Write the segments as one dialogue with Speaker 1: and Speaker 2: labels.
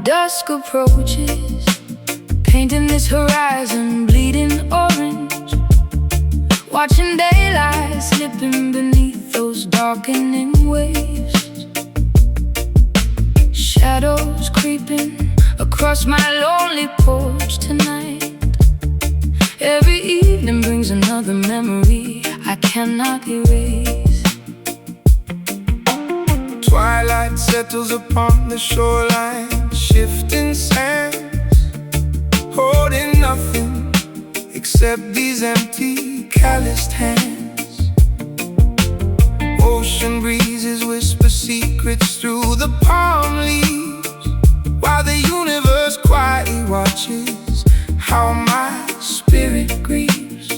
Speaker 1: Dusk approaches, painting this horizon bleeding orange, watching daylight slipping beneath those darkening waves. Shadows creeping across my lonely porch tonight. Every evening brings another memory I cannot erase.
Speaker 2: Twilight settles upon the shoreline, shifting sands, holding nothing except these empty, calloused hands. Ocean breezes whisper secrets through the palm leaves, while the universe quietly watches how my spirit grieves.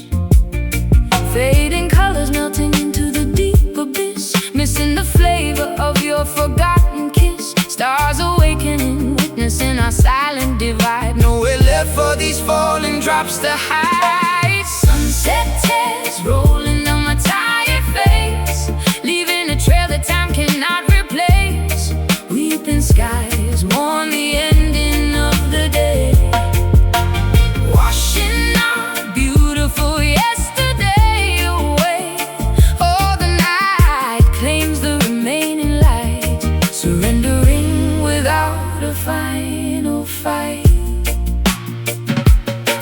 Speaker 1: Fading colors melting into the deep abyss, missing the flavor of your forgotten kiss. Stars awakening, witnessing our silent divide.
Speaker 2: Nowhere left for these falling drops to hide.
Speaker 1: Sunset tears rolling down my tired face, leaving a trail that time cannot replace. Weeping skies mourn the ending of the day, washing our beautiful yesterday away. Oh, the night claims the remaining light, surrendering without a final fight.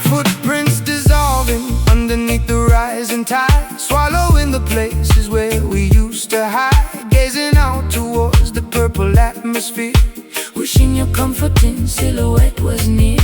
Speaker 2: Footprints dissolving underneath the rising tide, swallowing the places where we used to hide. Gazing out towards the purple atmosphere,
Speaker 1: wishing your comforting silhouette was near.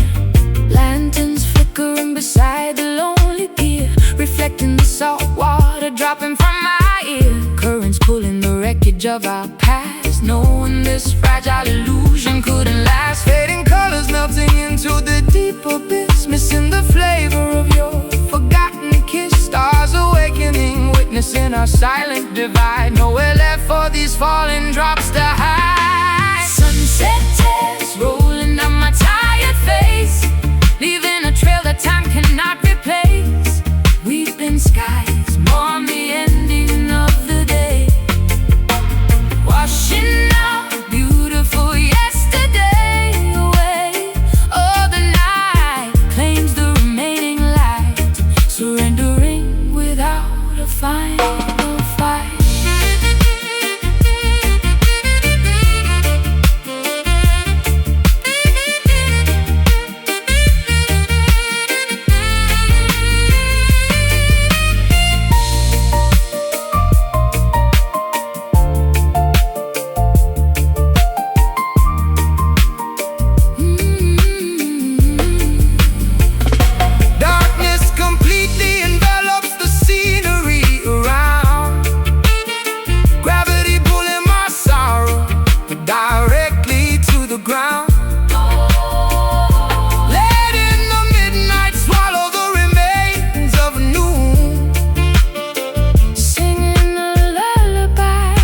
Speaker 1: Lanterns flickering beside the lonely pier, reflecting the salt water dropping from my ear. Currents pulling the wreckage of our past, knowing this fragile illusion couldn't last.
Speaker 2: fading colors melting into the deep abyss, missing the flavor of your forgotten kiss. Stars awakening, witnessing our silent divide. Nowhere left for these falling drops to hide.
Speaker 1: Sunset tears rolling down my tired face, leaving a trail that time cannot replace. Weeping skies mourn the ending of the day, washing our beautiful yesterday away. Oh, the night claims the remaining light, surrendering without a final fight.
Speaker 2: Darkness completely envelops the scenery around, gravity pulling my sorrow directly to the ground. Letting the midnight swallow the remains of noon,
Speaker 1: Singing a lullaby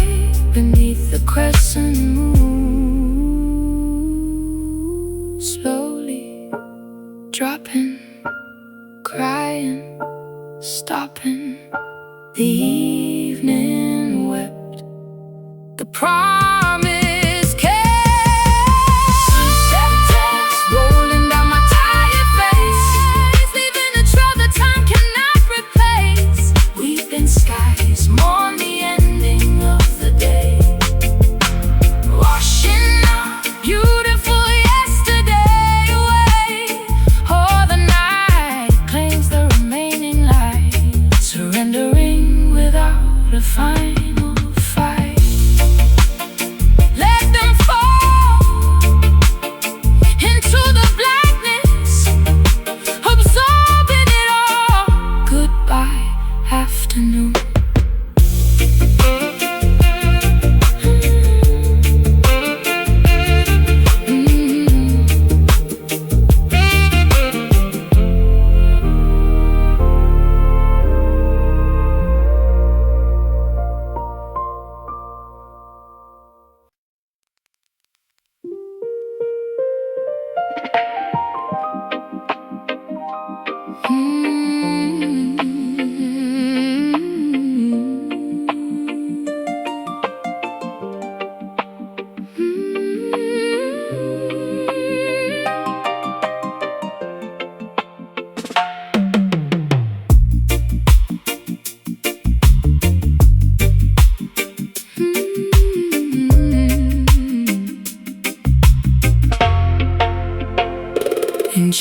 Speaker 1: beneath the crescent moon. Slowly dropping, crying, stopping. The evening wept, the promise kept. Sunset tears rolling down my tired face, leaving a trail that time cannot replace. Weeping skies mourn the ending of the day, washing our beautiful yesterday away. Oh, the night claims the remaining light, surrendering without a final fight.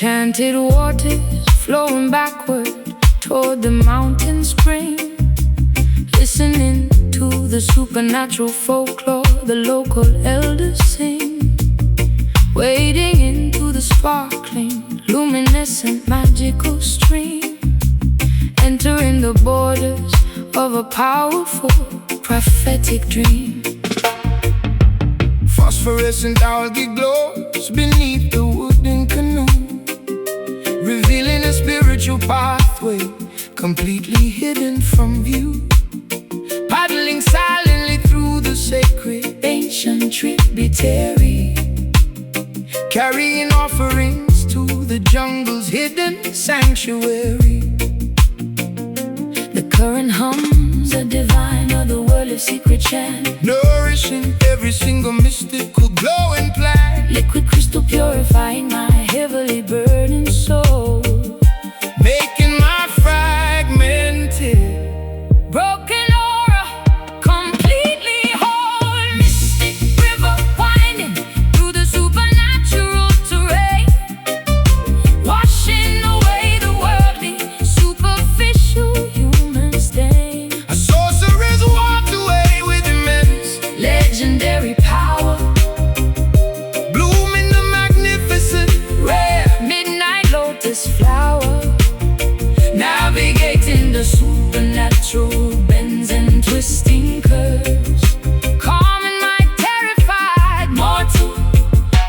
Speaker 1: Enchanted waters flowing backward toward the mountain spring, listening to the supernatural folklore the local elders sing, wading into the sparkling, luminescent, magical stream, entering the borders of a powerful, prophetic dream.
Speaker 2: Phosphorescent algae glows beneath the wooden canoe, revealing a spiritual pathway completely hidden from view. Paddling silently through the sacred ancient tributary, carrying offerings to the jungle's hidden sanctuary.
Speaker 1: The current hums a divine, otherworldly secret chant,
Speaker 2: nourishing every single mystical glowing plant.
Speaker 1: Liquid crystal purifying my heavily burdened soul,
Speaker 2: making my fragmented,
Speaker 1: broken aura completely whole. Mystic river winding through the supernatural terrain, washing away the worldly, superficial human stain.
Speaker 2: A sorcerer's walked away with immense,
Speaker 1: legendary power,
Speaker 2: blooming the magnificent,
Speaker 1: rare midnight lotus flower, navigating the supernatural bends and twisting curves, calming my terrified mortal,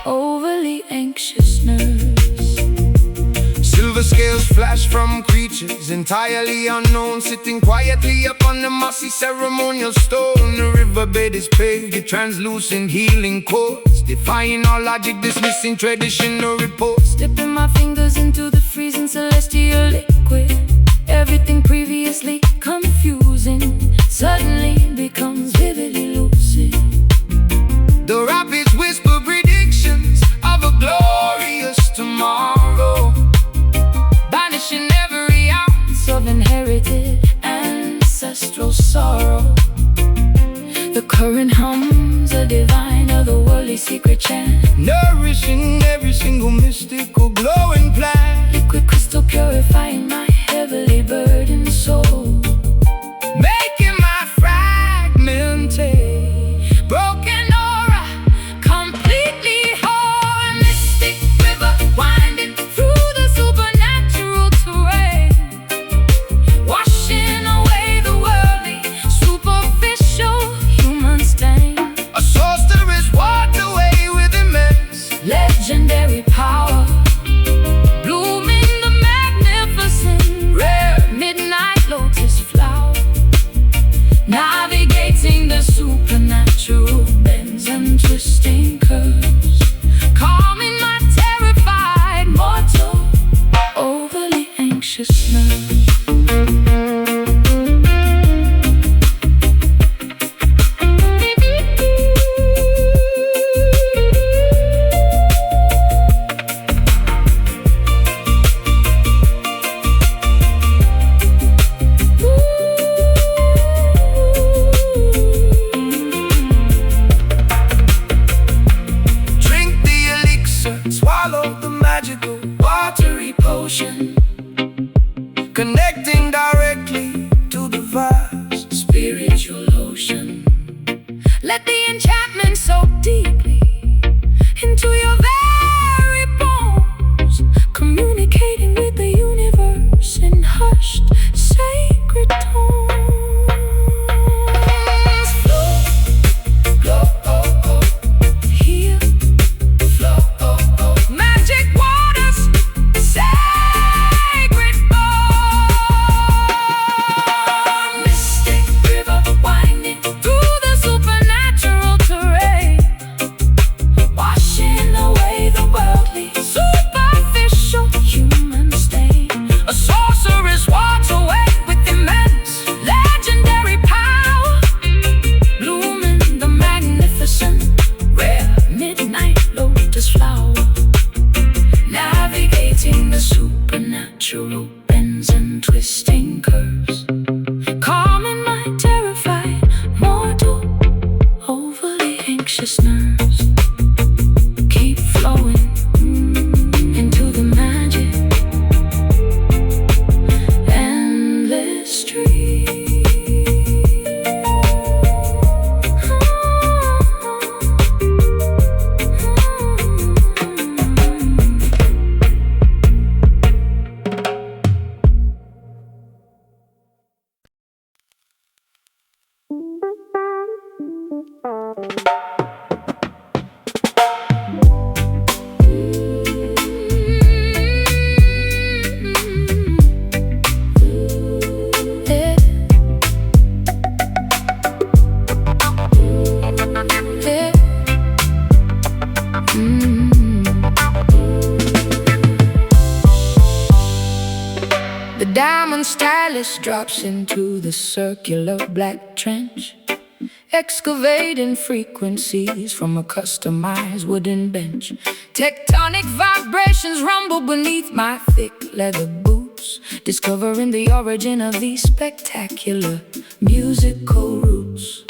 Speaker 1: overly anxious nerves.
Speaker 2: silver scales flash from creatures entirely unknown, sitting quietly upon the mossy ceremonial stone. The riverbed is paved with translucent healing chords, defying all logic, dismissing traditional reports.
Speaker 1: Dipping my fingers into the freezing celestial liquid, everything previously confusing suddenly becomes vividly lucid.
Speaker 2: The rapids whisper predictions of a glorious tomorrow,
Speaker 1: banishing every ounce of inherited ancestral sorrow. The current hums a divine, otherworldly secret chant,
Speaker 2: nourishing every single mystical glowing plant.
Speaker 1: Liquid crystal purifying my heavily burdened soul,
Speaker 2: making my fragmented,
Speaker 1: broken aura completely whole. Mystic river winding through the supernatural terrain, washing away the worldly, superficial human stain.
Speaker 2: a sorceress walked away with immense,
Speaker 1: Legendary power, blooming the magnificent, rare midnight lotus flower, navigating the supernatural bends and twisting curves, calming my terrified mortal, overly anxious nerves.
Speaker 2: drink the elixir, swallow the magical watery potion, connecting directly to the vast
Speaker 1: Spiritual ocean, let the enchantment soak deeply into your very bones, communicating with the universe in hushed, sacred tones. Flow, glow, oh, oh. Heal, flow, oh, oh. Magic waters, sacred bond. Mystic river winding through the supernatural terrain, washing away the worldly, superficial human stain. A sorceress walks away with immense, legendary power, blooming the magnificent, rare midnight lotus flower, navigating the supernatural bends and twisting curves, calming my terrified mortal, overly anxious nerves. Keep flowing into the magic stylish drops into the circular black trench, excavating frequencies from a customized wooden bench. Tectonic vibrations rumble beneath my thick leather boots, discovering the origin of these spectacular musical roots.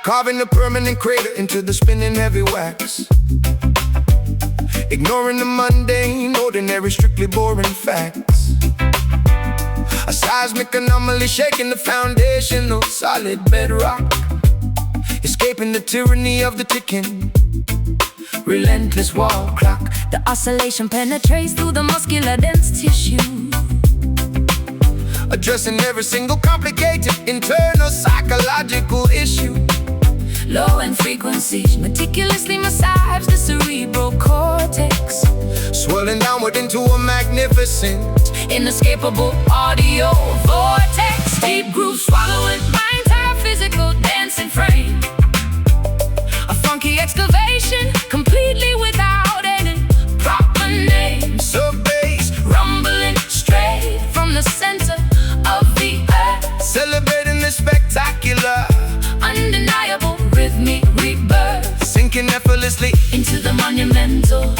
Speaker 2: Carving a permanent crater into the spinning heavy wax, ignoring the mundane, ordinary, strictly boring facts. A seismic anomaly shaking the foundation of solid bedrock, escaping the tyranny of the ticking, relentless wall clock.
Speaker 1: The oscillation penetrates through the muscular dense tissue,
Speaker 2: addressing every single complicated internal psychological issue.
Speaker 1: Low-end frequencies meticulously massage the cerebral cortex,
Speaker 2: swirling downward into a magnificent,
Speaker 1: inescapable audio vortex. Deep grooves swallowing my entire physical dancing frame, a funky excavation completely without any proper name.
Speaker 2: Sub-bass
Speaker 1: rumbling straight from the center of the earth,
Speaker 2: celebrating the spectacular,
Speaker 1: undeniable rhythmic rebirth,
Speaker 2: sinking effortlessly
Speaker 1: into the monumental,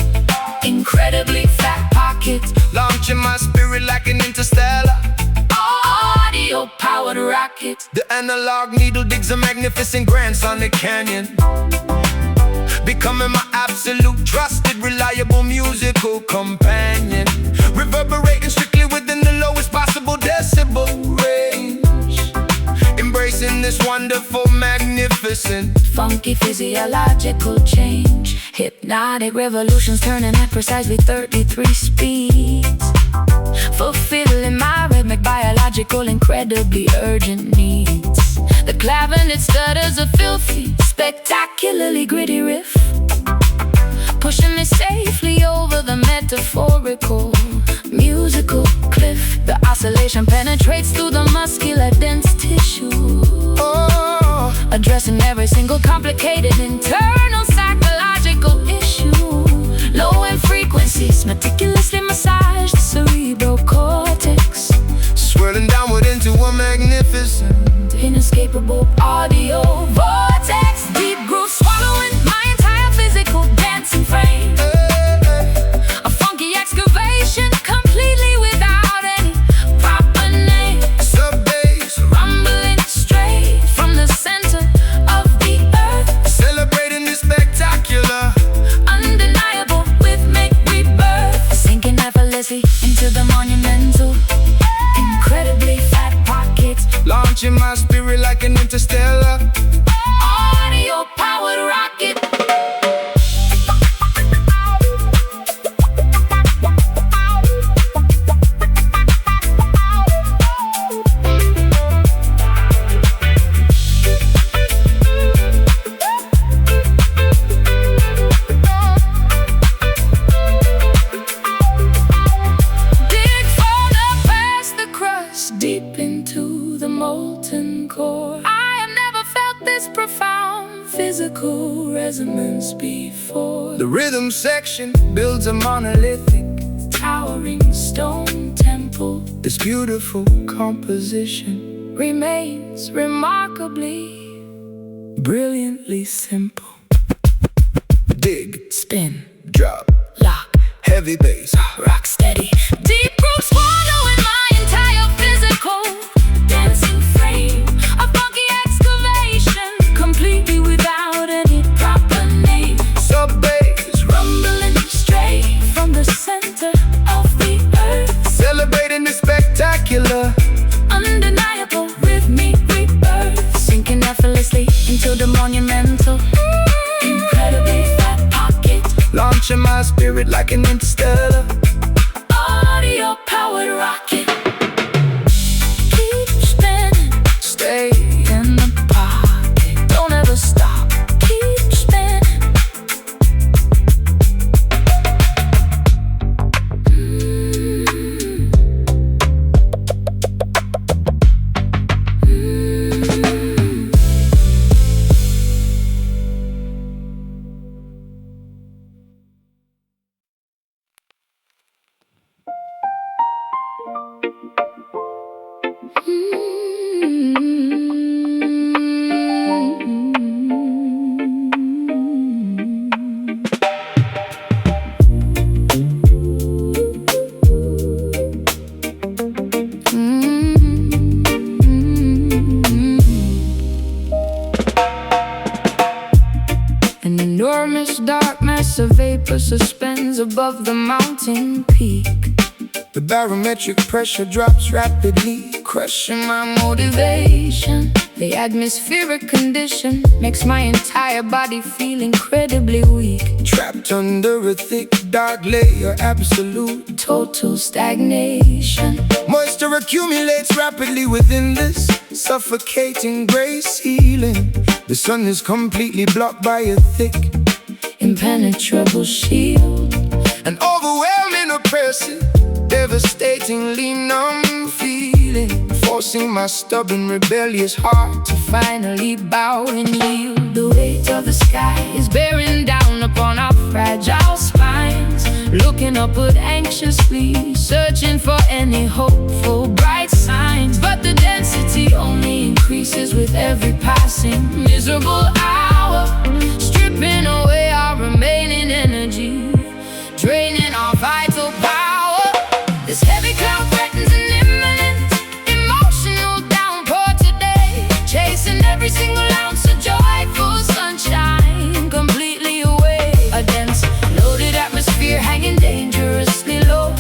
Speaker 1: incredibly fat pocket,
Speaker 2: launching my spirit like an interstellar,
Speaker 1: audio-powered rocket.
Speaker 2: The analog needle digs a magnificent grand sonic canyon, becoming my absolute, trusted, reliable musical companion, reverberating strictly within the lowest possible decibel range, embracing this wonderful, magnificent,
Speaker 1: funky physiological change. Hypnotic revolutions turning at precisely 33 speeds, fulfilling my rhythmic, biological, incredibly urgent needs. The clavinet stutters a filthy, spectacularly gritty riff, pushing me safely over the metaphorical musical cliff. The oscillation penetrates through the muscular dense tissue, addressing every single complicated internal psychological issue. Low-end frequencies meticulously massage the cerebral cortex,
Speaker 2: swirling downward into a magnificent,
Speaker 1: inescapable audio vortex. Deep grooves swallowing my entire physical dancing frame, a funky excavation completely without any proper name.
Speaker 2: Sub-bass
Speaker 1: rumbling straight from the center of the earth,
Speaker 2: celebrating the spectacular,
Speaker 1: undeniable rhythmic rebirth, sinking effortlessly into the monumental, incredibly fat pockets,
Speaker 2: launching my spirit like an interstellar,
Speaker 1: audio-powered rocket. Dig further past the crust, deep into the molten core. I have never felt this profound physical resonance before.
Speaker 2: the rhythm section builds a monolithic,
Speaker 1: Towering stone temple
Speaker 2: this beautiful composition,
Speaker 1: remains remarkably, brilliantly simple.
Speaker 2: dig,
Speaker 1: Spin,
Speaker 2: drop,
Speaker 1: lock,
Speaker 2: heavy bass,
Speaker 1: rock steady. Deep grooves swallowing my entire physical dancing frame, a funky excavation completely without any proper name.
Speaker 2: sub-bass
Speaker 1: Rumbling straight from the center of the earth,
Speaker 2: celebrating the spectacular,
Speaker 1: undeniable rhythmic rebirth, sinking effortlessly into the monumental, incredibly fat pocket,
Speaker 2: launching my spirit like an interstellar,
Speaker 1: audio-powered rocket. Keep spinning,
Speaker 2: stay
Speaker 1: in the pocket, don't ever stop. Keep spinning. enormous dark mass of vapor suspends above the mountain peak.
Speaker 2: The barometric pressure drops rapidly, crushing my motivation.
Speaker 1: The atmospheric condition makes my entire body feel incredibly weak.
Speaker 2: Trapped under a thick, dark layer, absolute
Speaker 1: Total stagnation.
Speaker 2: moisture accumulates rapidly within this suffocating gray ceiling. The sun is completely blocked by a thick,
Speaker 1: impenetrable shield.
Speaker 2: an overwhelming, oppressive, devastatingly numb feeling, forcing my stubborn, rebellious heart
Speaker 1: To finally bow and yield. The weight of the sky is bearing down upon our fragile spines. Looking upward anxiously, searching for any hopeful bright signs. But the density only increases with every passing miserable hour, stripping away our remaining energy, draining our vital power. This heavy cloud threatens an imminent emotional downpour today, chasing every single ounce of joyful sunshine completely away. A dense, loaded atmosphere hanging dangerously low,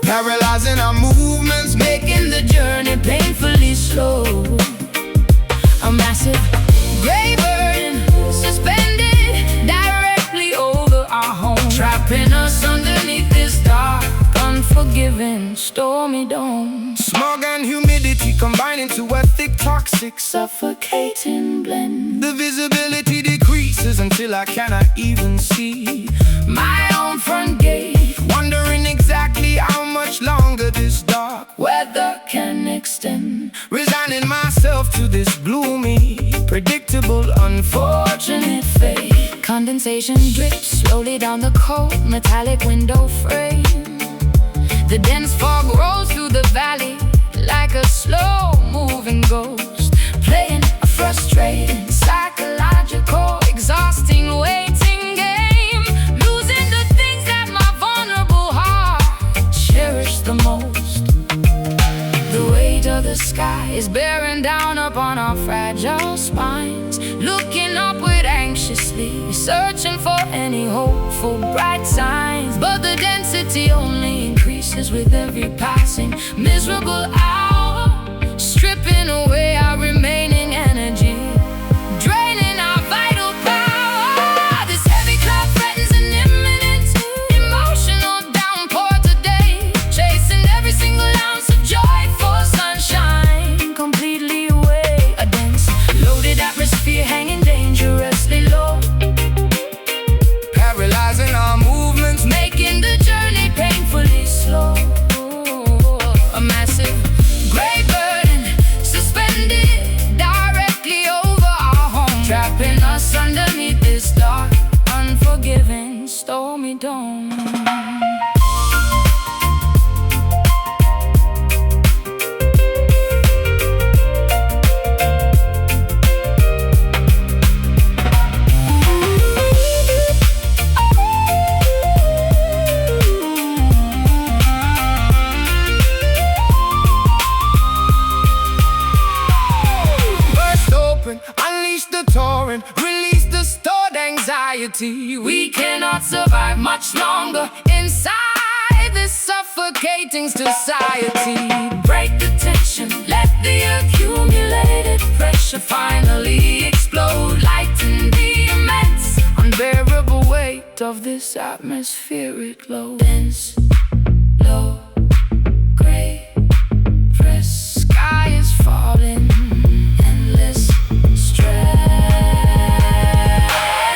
Speaker 2: paralyzing our movements,
Speaker 1: making the journey painfully slow. A massive gray burden suspended directly over our home, trapping us underneath this dark, unforgiving, stormy dome.
Speaker 2: smog and humidity combining to a thick, toxic
Speaker 1: Suffocating blend.
Speaker 2: The visibility decreases until I cannot even see
Speaker 1: My own front gate,
Speaker 2: wondering exactly how much longer this dark,
Speaker 1: weather can extend.
Speaker 2: resigning myself to this gloomy, predictable, unfortunate fate.
Speaker 1: Condensation drips slowly down the cold metallic window frame. The dense fog rolls through the valley like a slow-moving ghost, playing a frustrating, psychological, exhausting waiting game, losing the things that my vulnerable heart cherished the most. The weight of the sky is bearing down upon our fragile spines, looking upward anxiously, searching for any hopeful bright signs. But the density only increases with every passing miserable hour, stripping away our remaining energy, draining our vital power. This heavy cloud threatens an imminent emotional downpour today, chasing every single ounce of joyful sunshine completely away. A dense, loaded atmosphere hanging dangerously low,
Speaker 2: Paralyzing our movements,
Speaker 1: making the journey painfully slow. A massive gray burden suspended directly over our home, trapping us underneath this dark, unforgiving, stormy dome.
Speaker 2: unleash the torrent, release the stored anxiety.
Speaker 1: We cannot survive much longer inside this suffocating society. Break the tension, let the accumulated pressure finally explode, lighten the immense, unbearable weight of this atmospheric load. Dense, low, gray, press, sky is falling, endless stress.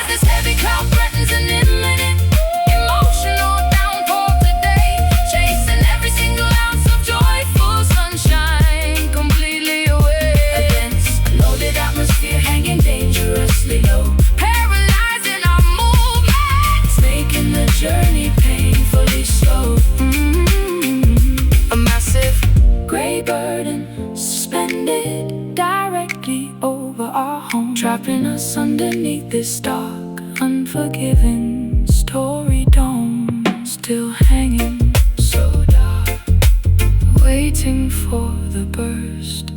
Speaker 1: This heavy cloud threatens an imminent emotional downpour today, chasing every single ounce of joyful sunshine completely away. A dense, loaded atmosphere hanging dangerously low, paralyzing our movements, making the journey painfully slow. A massive gray burden suspended directly over our home, trapping us underneath this dark, unforgiving story dome. Still hanging so dark, waiting for the burst.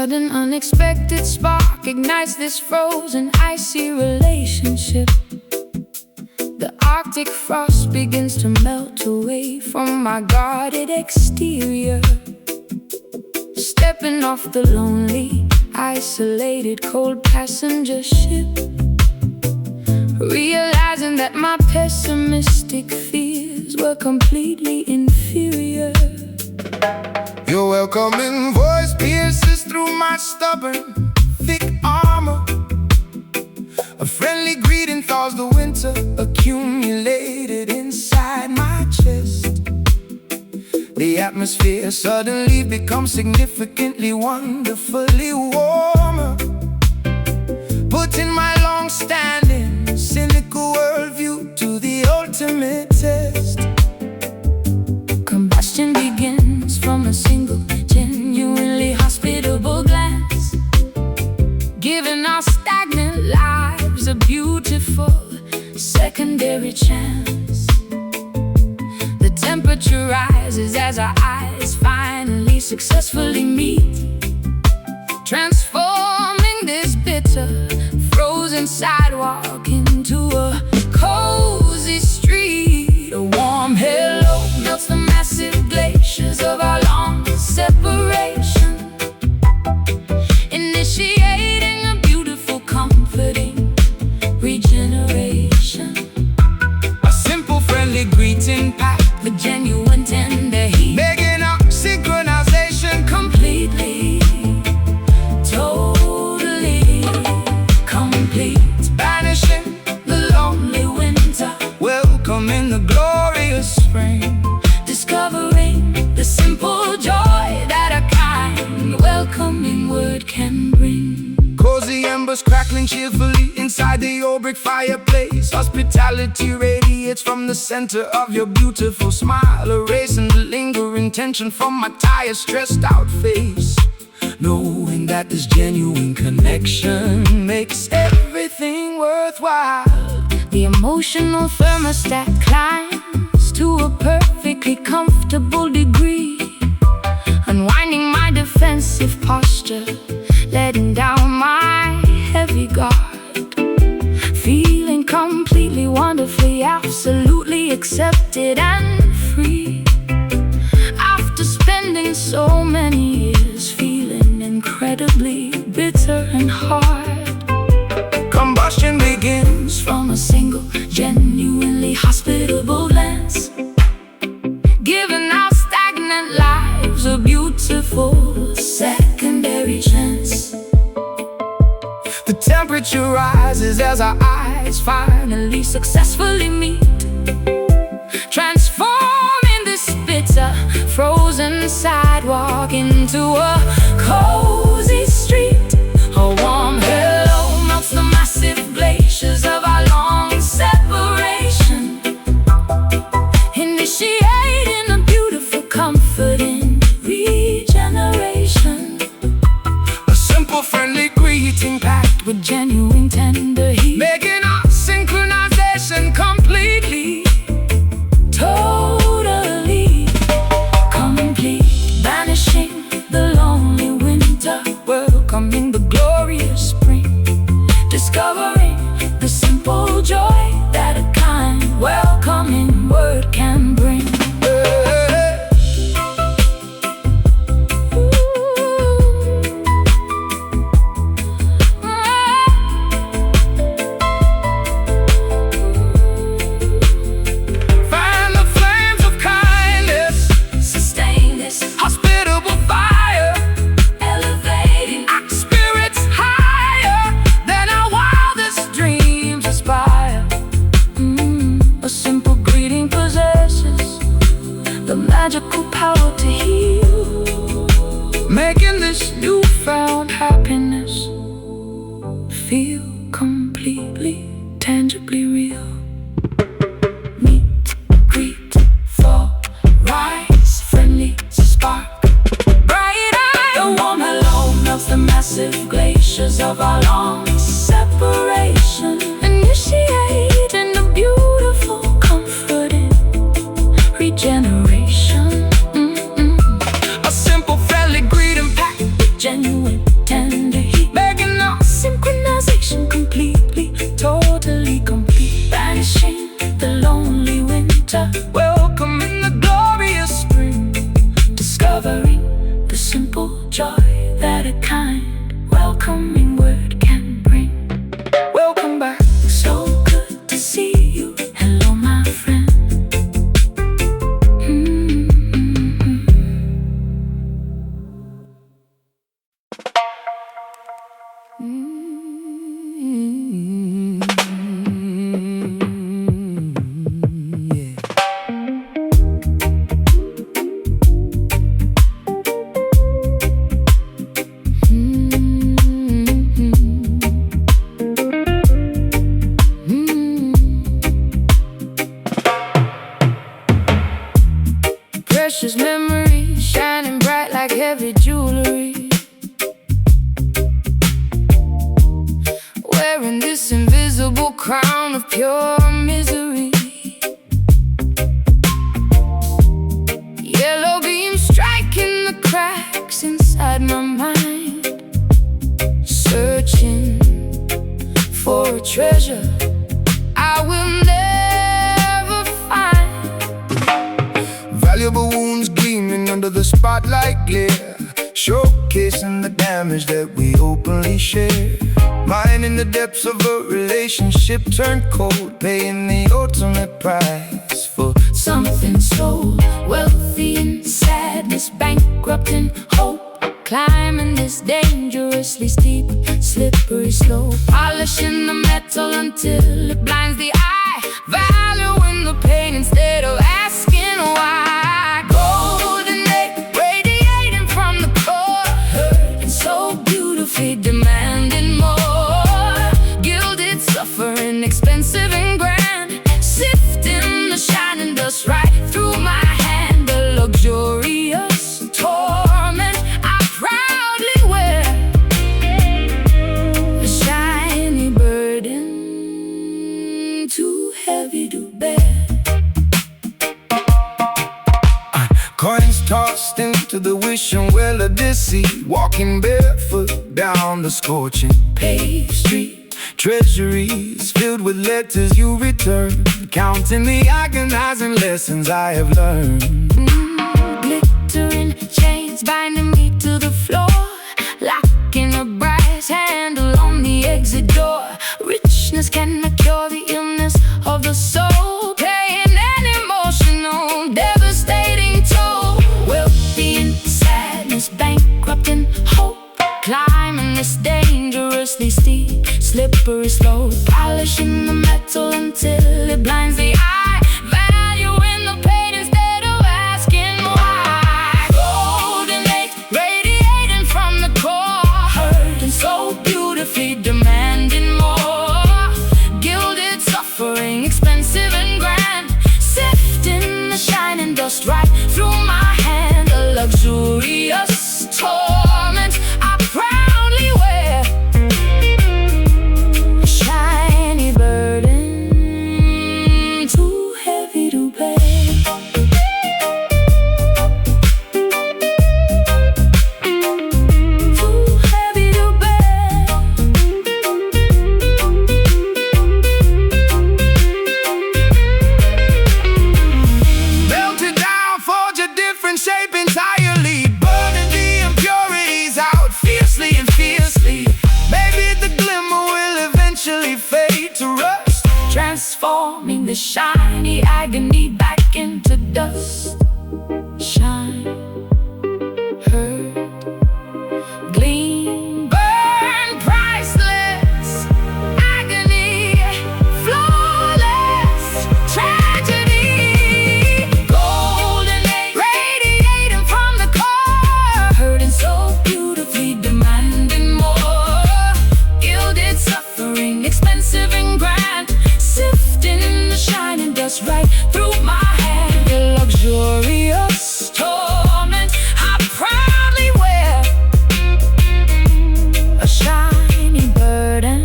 Speaker 1: sudden, unexpected spark ignites this frozen, icy relationship. The Arctic frost begins to melt away from my guarded exterior. Stepping off the lonely, isolated, cold passenger ship, realizing that my pessimistic fears were completely inferior.
Speaker 2: Your welcoming voice pierces through my stubborn, thick armor. A friendly greeting thaws the winter accumulated inside my chest. The atmosphere suddenly becomes significantly, wonderfully warmer, putting my long-standing, cynical worldview to the ultimate test.
Speaker 1: Combustion begins from a single, genuinely hospitable glance, giving our stagnant lives a beautiful secondary chance. The temperature rises as our eyes finally successfully meet, transforming this bitter, frozen sidewalk into a cozy street. A warm hello melts the massive glaciers of our long separation, initiating a beautiful, comforting regeneration.
Speaker 2: A simple, friendly greeting packed
Speaker 1: With genuine tender heat,
Speaker 2: making our synchronization
Speaker 1: completely, totally complete.
Speaker 2: banishing
Speaker 1: The lonely winter,
Speaker 2: welcoming the glorious spring.
Speaker 1: discovering the simple joy that a kind, welcoming word can bring.
Speaker 2: Cozy embers crackling cheerfully inside the old brick fireplace. Hospitality radiates from the center of your beautiful smile, erasing the lingering tension from my tired, stressed out face. Knowing that this genuine connection makes everything worthwhile.
Speaker 1: The emotional thermostat climbs to a perfectly comfortable degree, unwinding my defensive posture, letting down my heavy guard, feeling completely, wonderfully, absolutely accepted and free. After spending so many years feeling incredibly bitter and hard,
Speaker 2: Combustion begins
Speaker 1: from a single, genuinely hospitable glance, giving our stagnant lives a beautiful secondary chance.
Speaker 2: The temperature rises as our eyes
Speaker 1: Finally successfully meet, transforming this bitter, frozen sidewalk into a cozy street. A warm hello melts the massive glaciers of our long separation, initiating a beautiful, comforting regeneration.
Speaker 2: A simple, friendly greeting packed
Speaker 1: With genuine tender heat,
Speaker 2: making our synchronization completely,
Speaker 1: totally complete. Banishing the lonely winter, welcoming the glorious spring, discovering the simple joy that a kind, welcoming word can bring.
Speaker 2: fan the flames of kindness,
Speaker 1: Sustain this,
Speaker 2: hospitable fire,
Speaker 1: elevating
Speaker 2: our spirits higher than our wildest dreams aspire.
Speaker 1: A simple greeting possesses the magical power to heal,
Speaker 2: Making this
Speaker 1: newfound happiness feel completely, tangibly real. Meet, greet, thaw, rise, friendly spark, bright eye. The warm hello melts the massive glaciers of our long separation, initiating a beautiful, comforting regeneration.
Speaker 2: a simple, friendly greeting packed
Speaker 1: Genuine precious memories, shining bright like heavy jewelry. Wearing this invisible crown of pure misery. Yellow beams striking the cracks inside my mind, searching for a treasure I will never find.
Speaker 2: Valuable wounds gleaming under the spotlight glare, showcasing the damage that we openly share. Mine in the depths of a relationship turned cold, paying the ultimate price for
Speaker 1: something so wealthy in sadness, bankrupt in hope. Climbing this dangerously steep, slippery slope, polishing the metal until it blinds the eye, valuing the pain instead of asking why. Golden age radiating from the core, hurting so beautifully, demanding more. Gilded suffering, expensive and grand, sifting the shining dust right through my hand. A luxurious torment I proudly wear, a shiny burden too heavy to bear.
Speaker 2: coins tossed into the wishing well of deceit, walking barefoot down the scorching paved street. Treasuries filled with letters you return, counting the agonizing lessons I have learned.
Speaker 1: Glittering chains binding me to the floor, locking a brass handle on the exit door. Richness cannot cure the illness of the soul, paying an emotional, devastating toll. Wealthy in sadness, bankrupt in hope, climbing this dangerously steep, slippery slope, polishing the metal until it blinds the eye, valuing the pain instead of asking why. Golden age radiating from the core, hurting so beautifully, demanding more. Gilded suffering, expensive and grand, sifting the shining dust right through my hand. A luxurious torment I proudly wear, a shiny burden too heavy to bear. Too heavy to bear.
Speaker 2: Melted down, forge a different shape entirely, burning the impurities out fiercely and fiercely. Maybe the glimmer will eventually fade to rust,
Speaker 1: Transforming the shiny agony back into dust. Shine, hurt, gleam, burn, priceless. Agony, flawless, tragedy. Golden age radiating from the core, hurting so beautifully, demanding more. Gilded suffering, expensive and grand, sifting the shining dust right through my hand. A luxurious torment I proudly wear, a shiny burden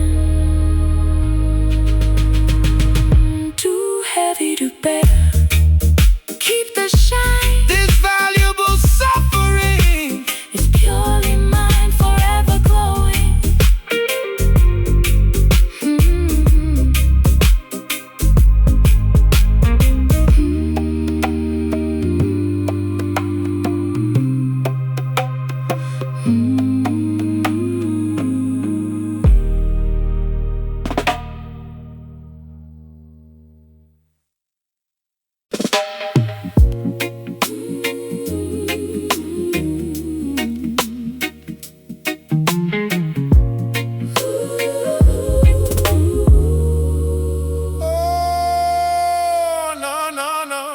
Speaker 1: too heavy to bear. Keep the shine,
Speaker 2: this valuable suffering.
Speaker 1: it's purely mine, forever glowing.
Speaker 2: Oh, no, no, no.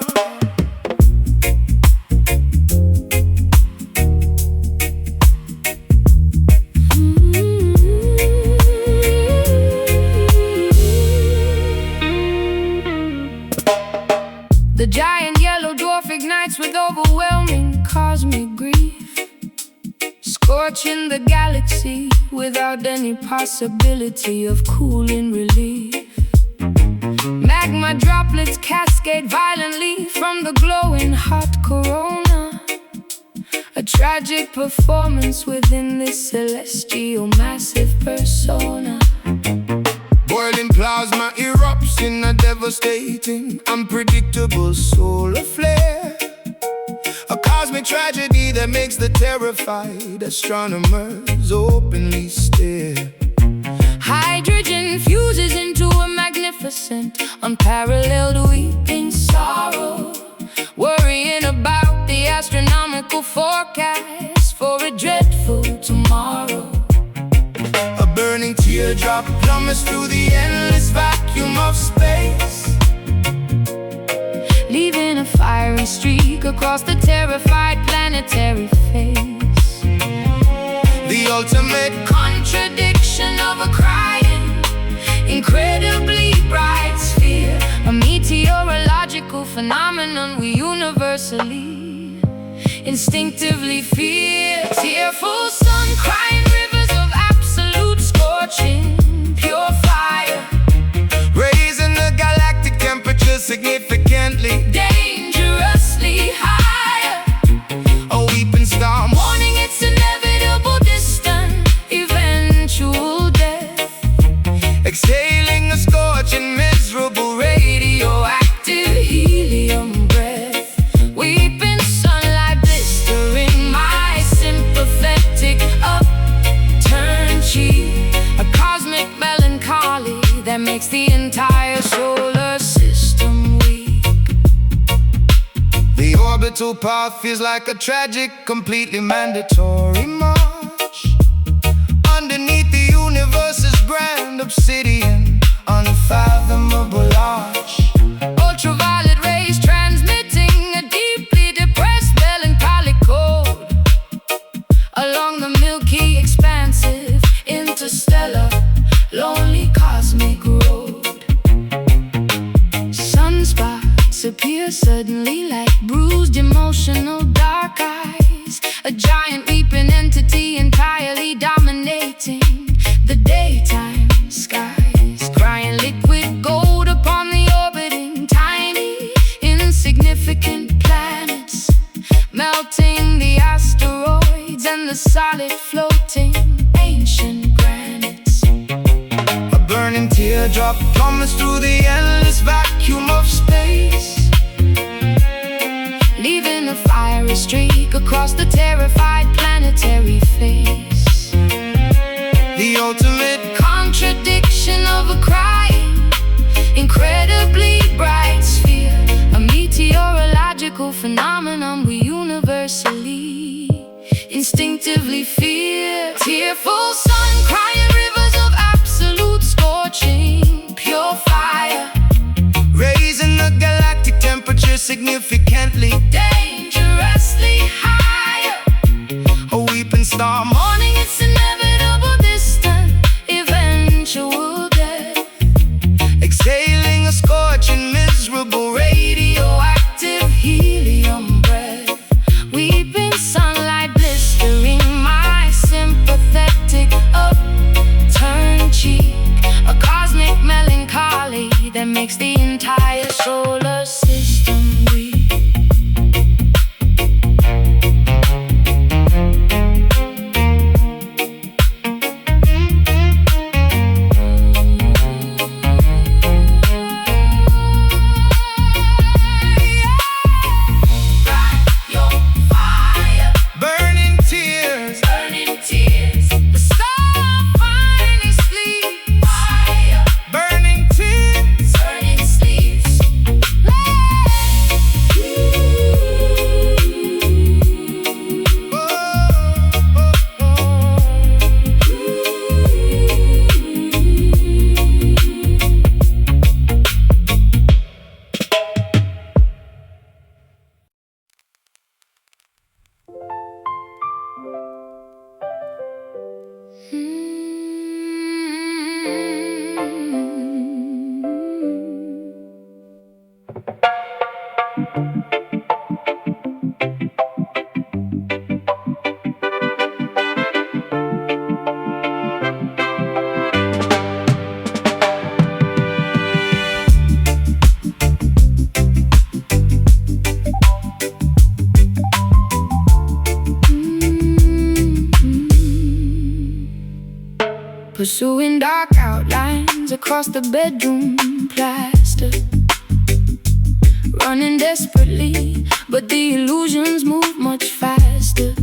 Speaker 1: The giant yellow dwarf ignites with overwhelming scorching the galaxy without any possibility of cooling relief. Magma droplets cascade violently from the glowing hot corona. A tragic performance within this celestial massive persona.
Speaker 2: Boiling plasma erupts in a devastating, unpredictable solar flare. A cosmic tragedy that makes the terrified astronomers openly stare.
Speaker 1: Hydrogen fuses into a magnificent, unparalleled weeping sorrow, worrying about the astronomical forecast for a dreadful tomorrow.
Speaker 2: A burning teardrop plummets through the endless vacuum of space,
Speaker 1: leaving a fiery streak across the terrified planetary face.
Speaker 2: the ultimate
Speaker 1: Contradiction of a crying, incredibly bright sphere, a meteorological phenomenon we universally, instinctively fear. Tearful sun, crying rivers of absolute scorching, pure fire,
Speaker 2: raising the galactic temperature significantly,
Speaker 1: dangerously higher.
Speaker 2: a weeping storm
Speaker 1: Warning its inevitable, distant, eventual death.
Speaker 2: exhaling a scorching, miserable
Speaker 1: Radioactive helium breath. Weeping sunlight blistering my sympathetic upturned cheek. A cosmic melancholy that makes the entire solar system weak.
Speaker 2: The orbital path feels like a tragic, completely mandatory march underneath the universe's grand obsidian, unfathomable arch.
Speaker 1: Ultraviolet rays transmitting a deeply depressed melancholy code along the milky, expansive, interstellar, lonely cosmic road. Sunspots appear suddenly like bruised, emotional dark eyes. A giant weeping entity entirely dominating the daytime skies, crying liquid gold upon the orbiting tiny, insignificant planets, melting the asteroids and the solid floating ancient granites.
Speaker 2: A burning teardrop plummets through the endless vacuum of space,
Speaker 1: Leaving a fiery streak across the terrified planetary face.
Speaker 2: the ultimate
Speaker 1: Contradiction of a crying, incredibly bright sphere, a meteorological phenomenon we universally, instinctively fear. Tearful sun, crying rivers of absolute scorching, pure fire,
Speaker 2: raising the galactic temperature significantly,
Speaker 1: dangerously higher.
Speaker 2: a weeping storm
Speaker 1: Warning its inevitable, distant, eventual death.
Speaker 2: exhaling a scorching, miserable
Speaker 1: Radioactive helium breath. Weeping sunlight blistering my sympathetic upturned cheek. A cosmic melancholy that makes the entire solar system weak. pursuing dark outlines across the bedroom plaster, running desperately, but the illusions move much faster.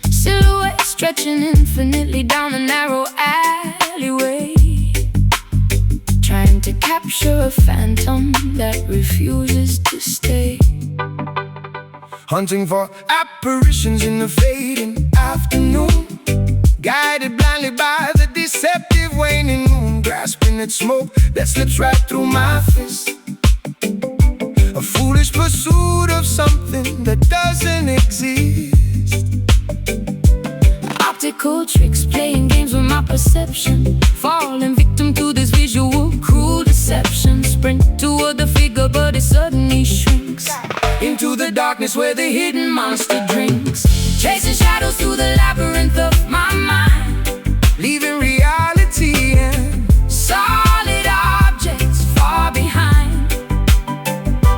Speaker 1: Silhouettes stretching infinitely down a narrow alleyway, trying to capture a phantom that refuses to stay.
Speaker 2: Hunting for apparitions in the fading afternoon, guided blindly by the deceptive waning moon, grasping at smoke that slips right through my fist. A foolish pursuit of something that doesn't exist.
Speaker 1: Optical tricks, playing games with my perception, falling victim to this visual cruel deception. Sprint toward the figure, but it suddenly shrinks
Speaker 2: Into the darkness where the hidden
Speaker 1: monster drinks, chasing shadows through the labyrinth of my mind,
Speaker 2: leaving reality and
Speaker 1: solid objects far behind.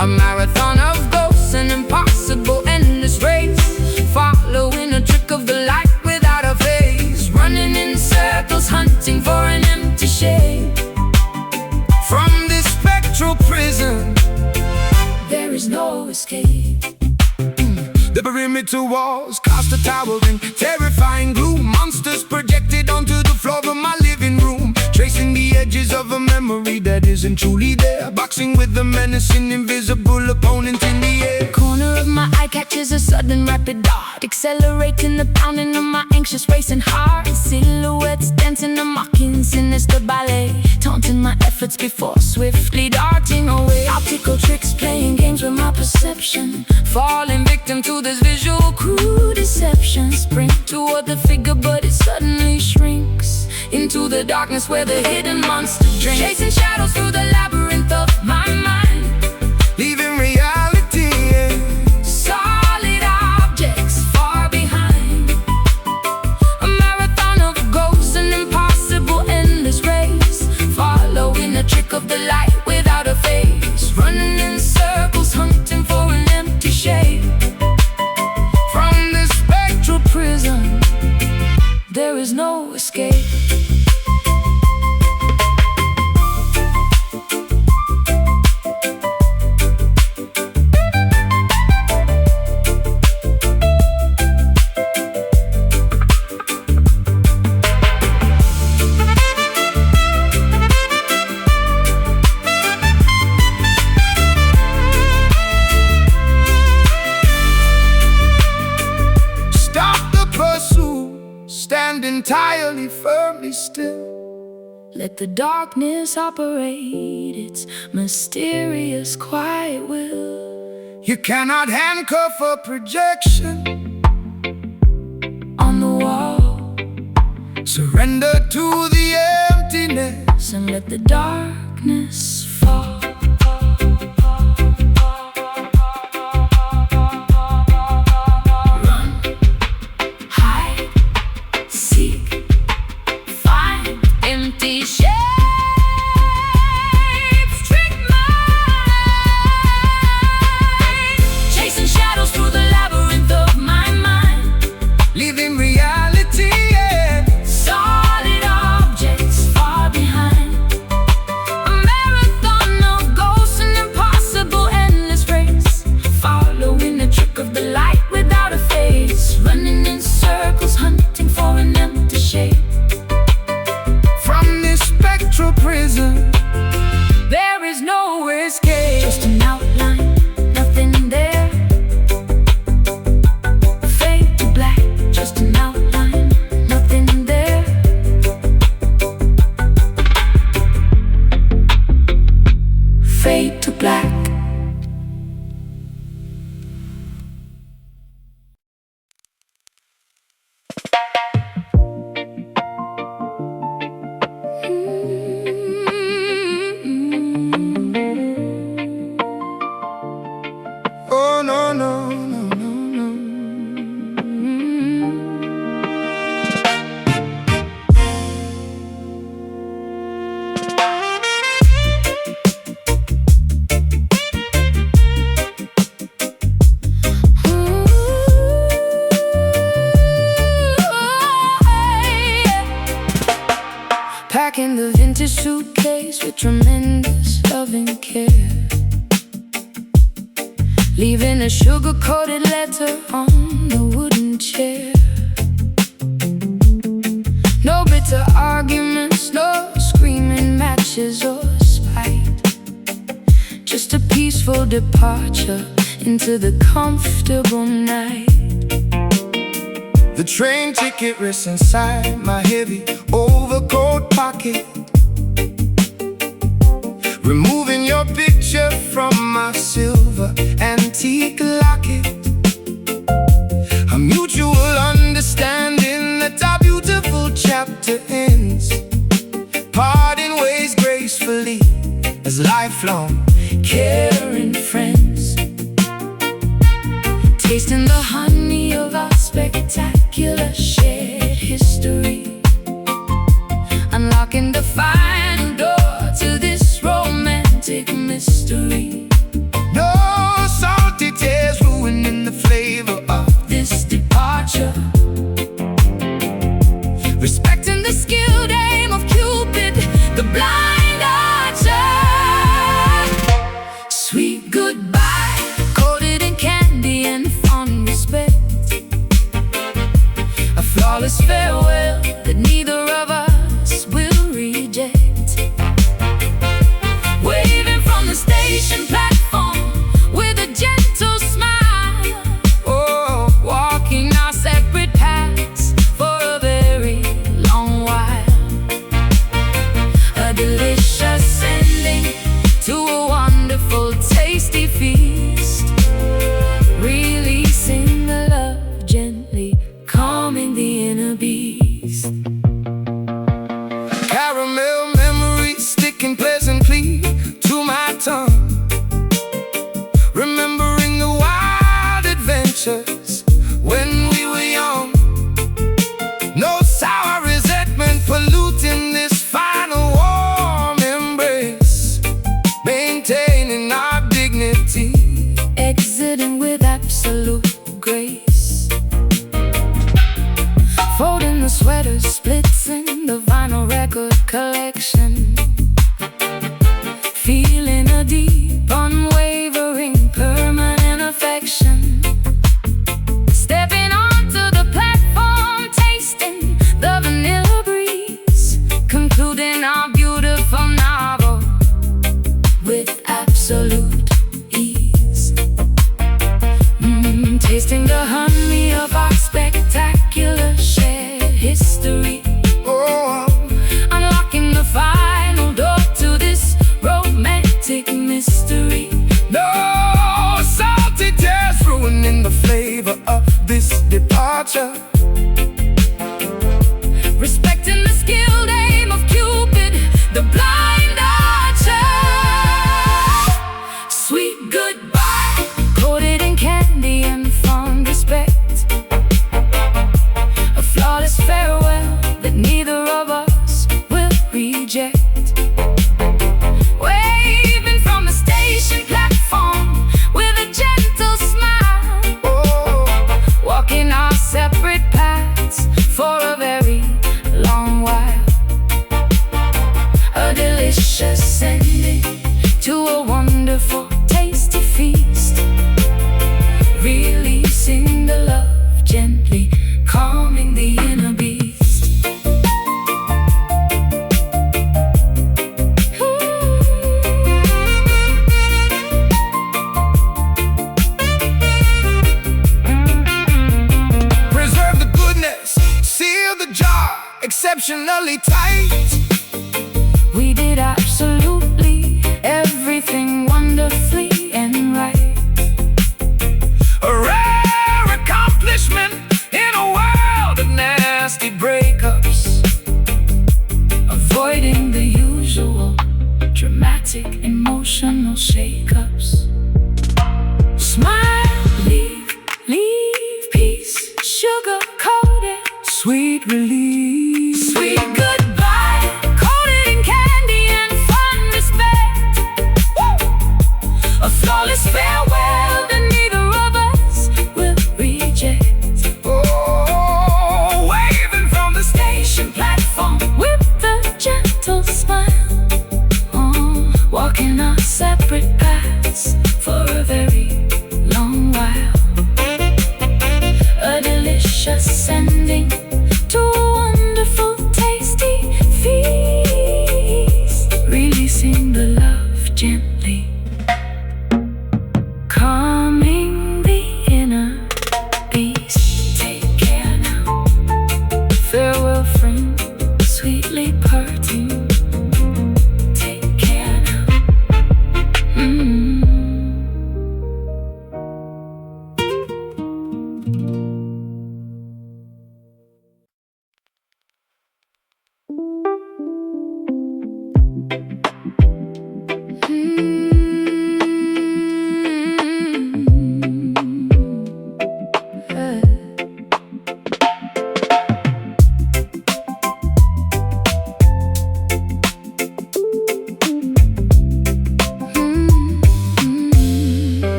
Speaker 1: A marathon of ghosts, an impossible endless race, following a trick of the light without a face, running in circles, hunting for an empty shade.
Speaker 2: From this spectral prison,
Speaker 1: there is no escape.
Speaker 2: The perimeter walls cast a towering, terrifying gloom. Monsters projected onto the floor of my living room, tracing the edges of a memory that isn't truly there, boxing with the menacing invisible opponent in the air.
Speaker 1: Corner of my eye catches a sudden rapid dart, accelerating the pounding of my anxious racing heart. Silhouettes dancing a mocking sinister ballet, taunting my efforts before swiftly darting away. Optical tricks, playing games with my perception, falling victim to this visual cruel deception. Sprint toward the figure, but it suddenly shrinks into the darkness where the hidden monster drinks, chasing shadows through the labyrinth of my mind,
Speaker 2: leaving reality and
Speaker 1: solid objects far behind. A marathon of ghosts, an impossible endless race, following a trick of the light without a face, running in circles, hunting for an empty shade.
Speaker 2: From this spectral
Speaker 1: prison, there is no escape.
Speaker 2: stand entirely firmly still.
Speaker 1: Let the darkness operate its mysterious quiet will.
Speaker 2: You cannot handcuff a projection
Speaker 1: On the wall,
Speaker 2: surrender to the emptiness
Speaker 1: and let the darkness fall. Run, hide, seek, find empty shapes, trick mind, chasing shadows through the labyrinth of my mind,
Speaker 2: leaving reality and
Speaker 1: solid objects far behind. A marathon of ghosts, an impossible endless race, following the trick of the light without a face, running in circles, hunting for an empty shape.
Speaker 2: from this spectral prison,
Speaker 1: There is no escape. Just an outline, nothing there. Fade to black, just an outline, nothing there. Fade to black.
Speaker 2: oh no, no, no, no, no.
Speaker 1: leaving a sugar-coated letter on the wooden chair. No bitter arguments, no screaming matches or spite, just a peaceful departure into the comfortable night.
Speaker 2: The train ticket rests inside my heavy overcoat pocket, removing your picture from my silver antique locket. A mutual understanding that our beautiful chapter ends, parting ways gracefully as lifelong
Speaker 1: Caring friends, tasting the honey of our spectacular shared history, unlocking the final door to this romantic mystery.
Speaker 2: No salty tears ruining the flavor of
Speaker 1: This departure, respecting the skilled aim of Cupid, the blind archer. Sweet goodbye, coated in candy and fond respect, a flawless farewell that neither of us will reject. Waving from the station platform with a gentle smile, oh, walking our separate paths for a very long while. A delicious ending to a wonderful, tasty feast, releasing the love gently, calming the inner beast.
Speaker 2: caramel memories sticking pleasantly to my tongue, remembering the wild adventures when we were young. No sour resentment polluting this final warm embrace, maintaining our dignity.
Speaker 1: Exiting with absolute grace, folding the sweaters, splits in the vinyl record collection, feeling a deep, unwavering, permanent affection. Stepping onto the platform, tasting the vanilla breeze, concluding our beautiful novel with absolute ease. Tasting the honey of our spectacular shared history,
Speaker 2: Oh,
Speaker 1: unlocking the final door to this romantic mystery.
Speaker 2: no salty tears ruining the flavor of this departure,
Speaker 1: Respecting the skilled aim of Cupid, the blind archer. Sweet goodbye, coated in candy and fond respect, a flawless farewell that neither of us will reject. Waving from the station platform with a gentle smile,
Speaker 2: oh,
Speaker 1: walking our separate paths for a very long while. A delicious ending to a wonderful, tasty feast, releasing the love gently, calming the inner beast.
Speaker 2: preserve the goodness, seal the jar exceptionally tight.
Speaker 1: We did absolutely everything wonderfully and right.
Speaker 2: A rare accomplishment in a world of nasty breakups,
Speaker 1: Avoiding the usual dramatic emotional shakeups. Smile, leave peace, sugar-coated,
Speaker 2: sweet release.
Speaker 1: sweet goodbye, coated in candy and fond respect, a flawless farewell that neither of us will reject.
Speaker 2: Oh, waving from the
Speaker 1: Station platform with a gentle smile, walking our separate paths for a very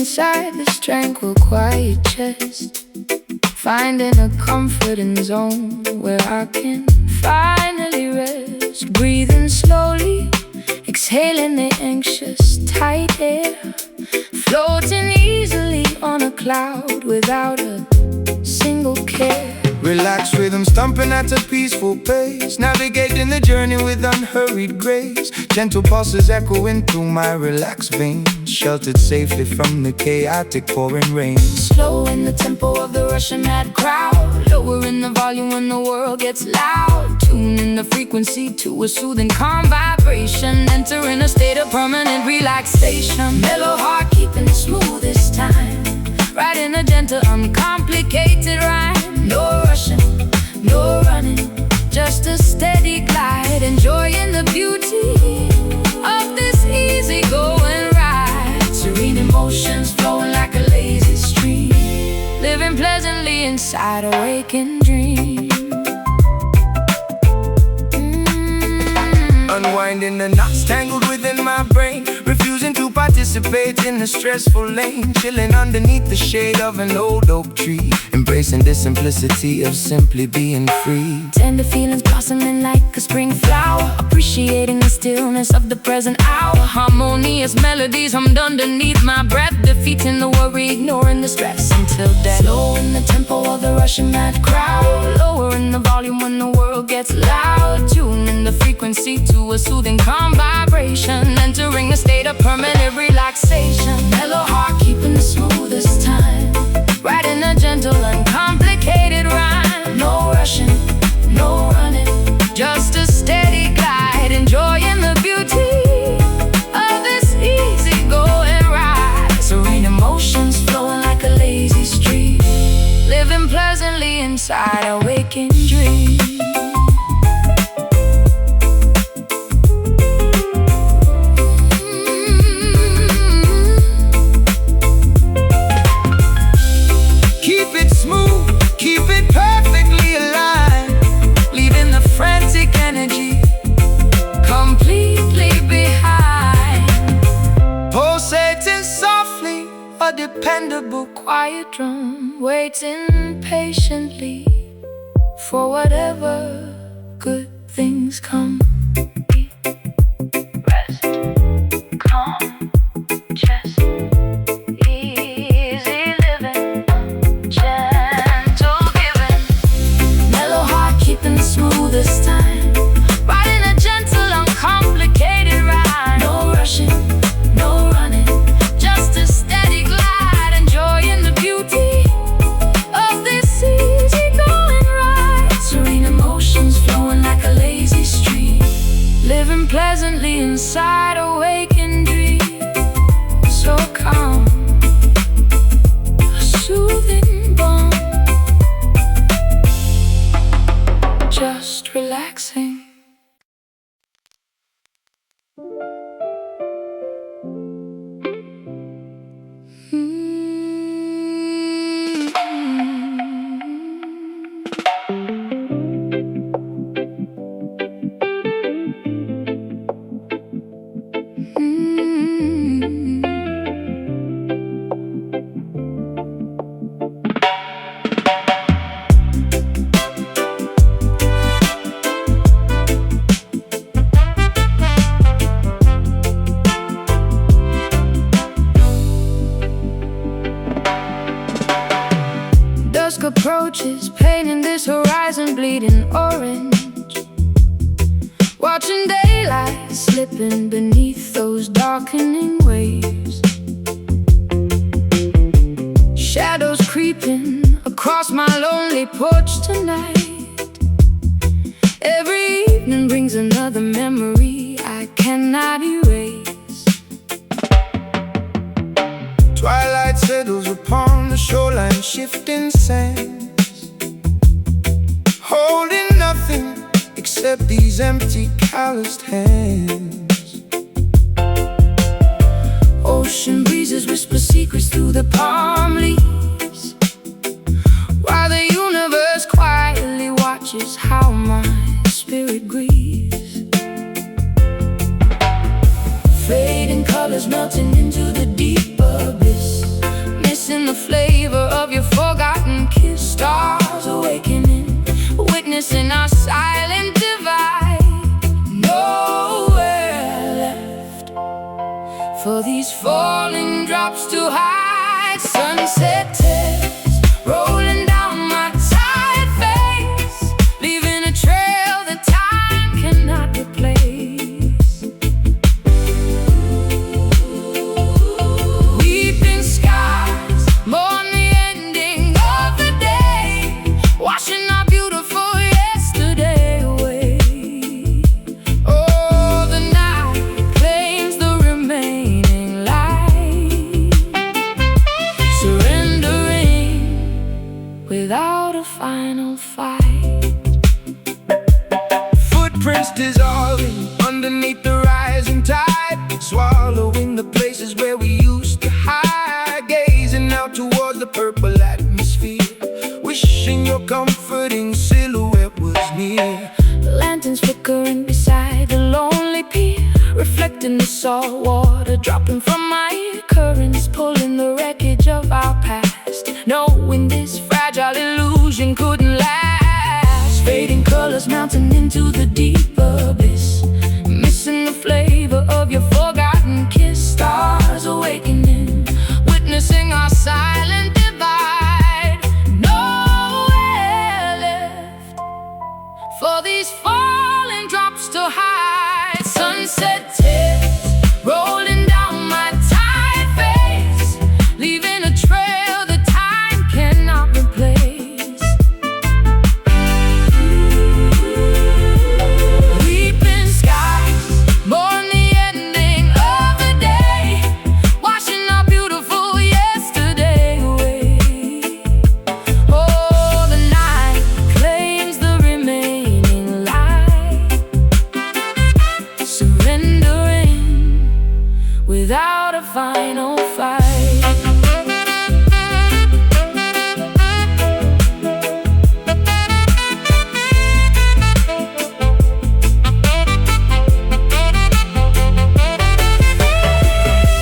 Speaker 1: inside this tranquil, quiet chest, finding a comforting zone where I can finally rest. Breathing slowly, exhaling the anxious, tight air, floating easily on a cloud without a single care.
Speaker 2: Relaxed rhythm stomping at a peaceful pace, navigating the journey with unhurried grace. Gentle pulses echoing through my relaxed veins, sheltered safely from the chaotic pouring rain.
Speaker 1: Slowing the tempo of the rushing mad crowd, lowering the volume when the world gets loud, tuning the frequency to a soothing calm vibration, entering a state of permanent relaxation. Mellow heart keeping it smooth this time, writing a gentle uncomplicated rhyme. No rushing, no running, just a steady glide, enjoying the beauty of this easy-going ride. Serene emotions flowing like a lazy stream, living pleasantly inside a waking dream.
Speaker 2: Unwinding the knots tangled within my brain, refusing to participate in the stressful lane. Chilling underneath the shade of an old oak tree, embracing the simplicity of simply being free.
Speaker 1: Tender feelings blossoming like a spring flower, appreciating the stillness of the present hour. Harmonious melodies hummed underneath my breath, defeating the worry, ignoring the stress until death. Slowing the tempo of the rushing mad crowd, lowering the volume when the world gets loud, tuning the frequency to a soothing calm vibration, entering a state of permanent relaxation. Mellow heart keeping the smoothest time, writing a gentle uncomplicated rhyme. No rushing, no running, just a steady glide, enjoying the beauty of this easy-going ride. Serene emotions flowing like a lazy stream, living pleasantly inside a waking dream.
Speaker 2: Dependable,
Speaker 1: Quiet drum, waiting patiently for whatever good things come. Rest, calm, just easy living, gentle giving. Mellow heart keeping the smoothest time, writing a gentle, uncomplicated rhyme. No rushing, no running, just a steady glide, enjoying the beauty of this easy-going ride. Serene emotions flowing like a lazy stream, living pleasantly inside a waking dream. So calm, a soothing balm, just relaxing. Dusk approaches, painting this horizon bleeding orange, watching daylight slipping beneath those darkening waves. Shadows creeping across my lonely porch tonight. Every evening brings another memory I cannot erase.
Speaker 2: twilight settles upon the shoreline, shifting sands, holding nothing except these empty, calloused hands.
Speaker 1: Ocean breezes whisper secrets through the palm leaves, while the universe quietly watches how my spirit grieves. Fading colors melting into the deep abyss, missing the flavor of your forgotten kiss. Stars awakening, witnessing our silent divide. Nowhere left for these falling drops to hide. Sunset tears rolling down my tired face, leaving a trail that time cannot replace. Weeping skies mourn the ending of the day, washing our beautiful yesterday away. Oh, the night claims the remaining light, surrendering without a final fight.
Speaker 2: Footprints dissolving underneath the rising tide, swallowing the places where we used to hide. Gazing out towards the purple atmosphere, wishing your comforting silhouette was near.
Speaker 1: Lanterns flickering beside the lonely pier, reflecting the salt water dropping from my ear. Currents pulling the wreckage of our past, knowing this fragile illusion couldn't last. Fading colors mounting into the deep abyss, missing the flavor of your forgotten kiss. Stars awakening, witnessing our silent divide. Nowhere left for these falling drops to hide. Sunset tears rolling down my tired face, leaving a trail that time cannot replace. Weeping skies mourn the ending of the day, washing our beautiful yesterday away. Oh, the night claims the remaining light, surrendering without a final fight.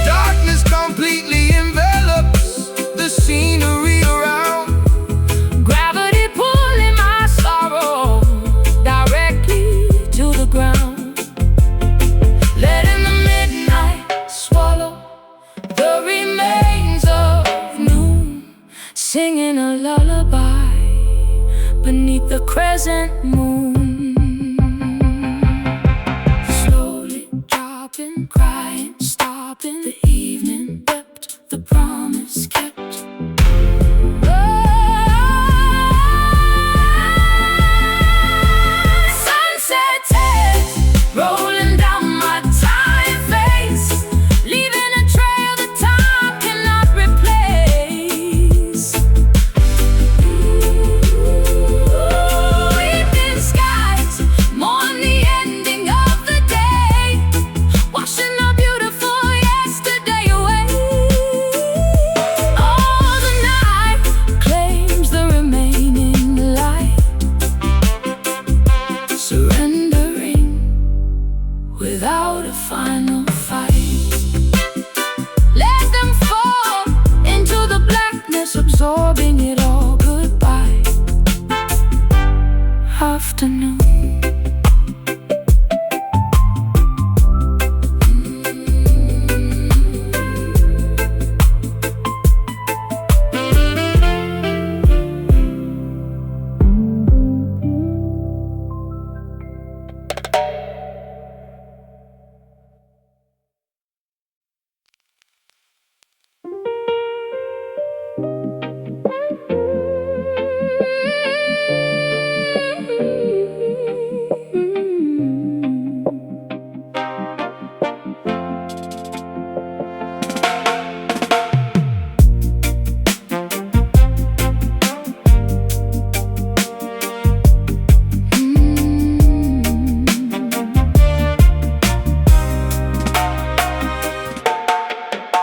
Speaker 2: Darkness completely envelops the scenery around.
Speaker 1: Gravity pulling my sorrow directly to the ground, letting the midnight swallow the remains of noon, singing a lullaby beneath the crescent moon. Slowly dropping, crying, stopping. The evening wept, the promise kept. Sunset tears rolling down my tired face, leaving a trail that time cannot replace. Weeping skies mourn the ending of the day, washing our beautiful yesterday away. Oh, the night claims the remaining light, surrendering without a final fight. Let them fall into the blackness, absorbing it all. Goodbye, afternoon.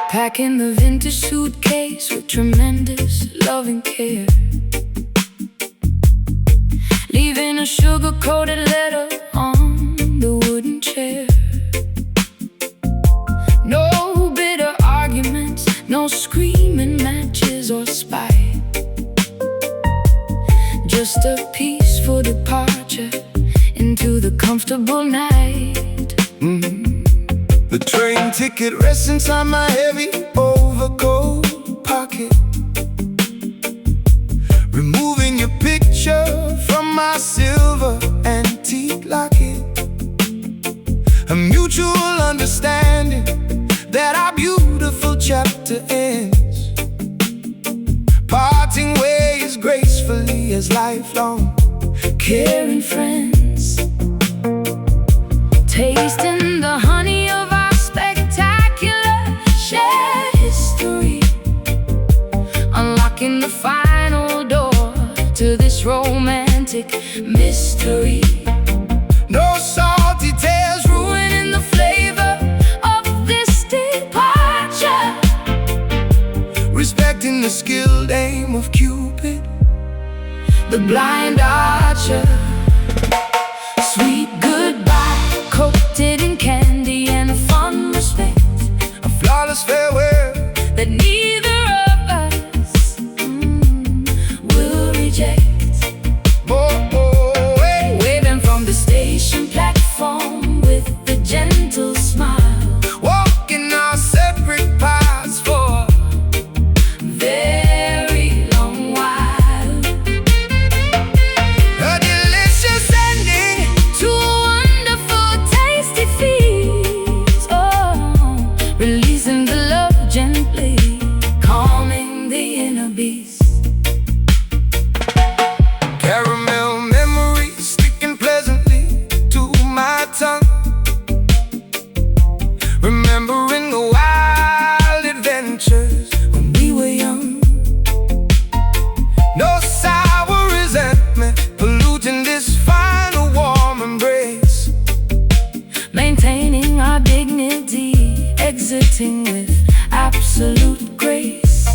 Speaker 1: Packing the vintage suitcase with tremendous loving care, leaving a sugar-coated letter on the wooden chair. No bitter arguments, no screaming matches just a peaceful departure into the comfortable night.
Speaker 2: The train ticket rests inside my heavy overcoat pocket, removing your picture from my silver antique locket. A mutual understanding that our beautiful chapter ends, parting ways gracefully as lifelong
Speaker 1: Caring friends, tasting the honey of our spectacular shared history, unlocking the final door to this romantic mystery.
Speaker 2: No salty tales
Speaker 1: Ruining the flavor of this departure,
Speaker 2: respecting the skilled aim of Cupid,
Speaker 1: the blind archer. Sweet goodbye, coated in candy and fond respect,
Speaker 2: a flawless farewell
Speaker 1: that neither of us will reject. Waving from the station platform with a gentle smile,
Speaker 2: walking our separate paths for
Speaker 1: a very long while.
Speaker 2: a delicious ending
Speaker 1: To a wonderful, tasty feast. Oh, releasing the love gently, calming the inner beast.
Speaker 2: caramel memories sticking pleasantly to my tongue, remembering the wild adventures
Speaker 1: When we were young,
Speaker 2: no sour resentment polluting this final warm embrace,
Speaker 1: maintaining our dignity, exiting with absolute grace.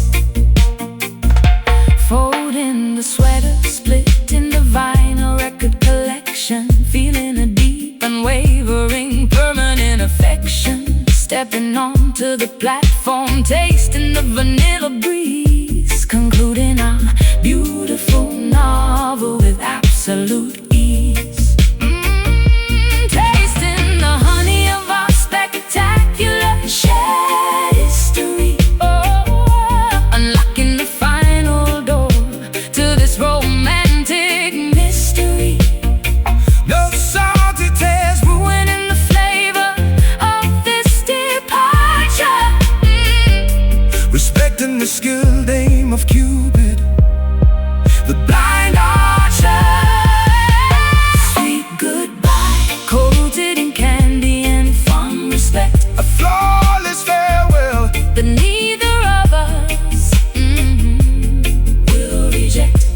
Speaker 1: Folding the sweater, splitting the vinyl record collection, feeling a deep, unwavering, permanent affection. Stepping onto the platform, tasting the vanilla breeze, concluding our beautiful novel with absolute ease. Tasting the honey of our spectacular shared history. Unlocking the final door to this romantic mystery.
Speaker 2: no salty tales
Speaker 1: Ruining the flavor of this departure.
Speaker 2: respecting the skilled aim of Cupid, the blind archer.
Speaker 1: Sweet goodbye, coated in candy and fond respect,
Speaker 2: A flawless farewell
Speaker 1: that neither of us will reject.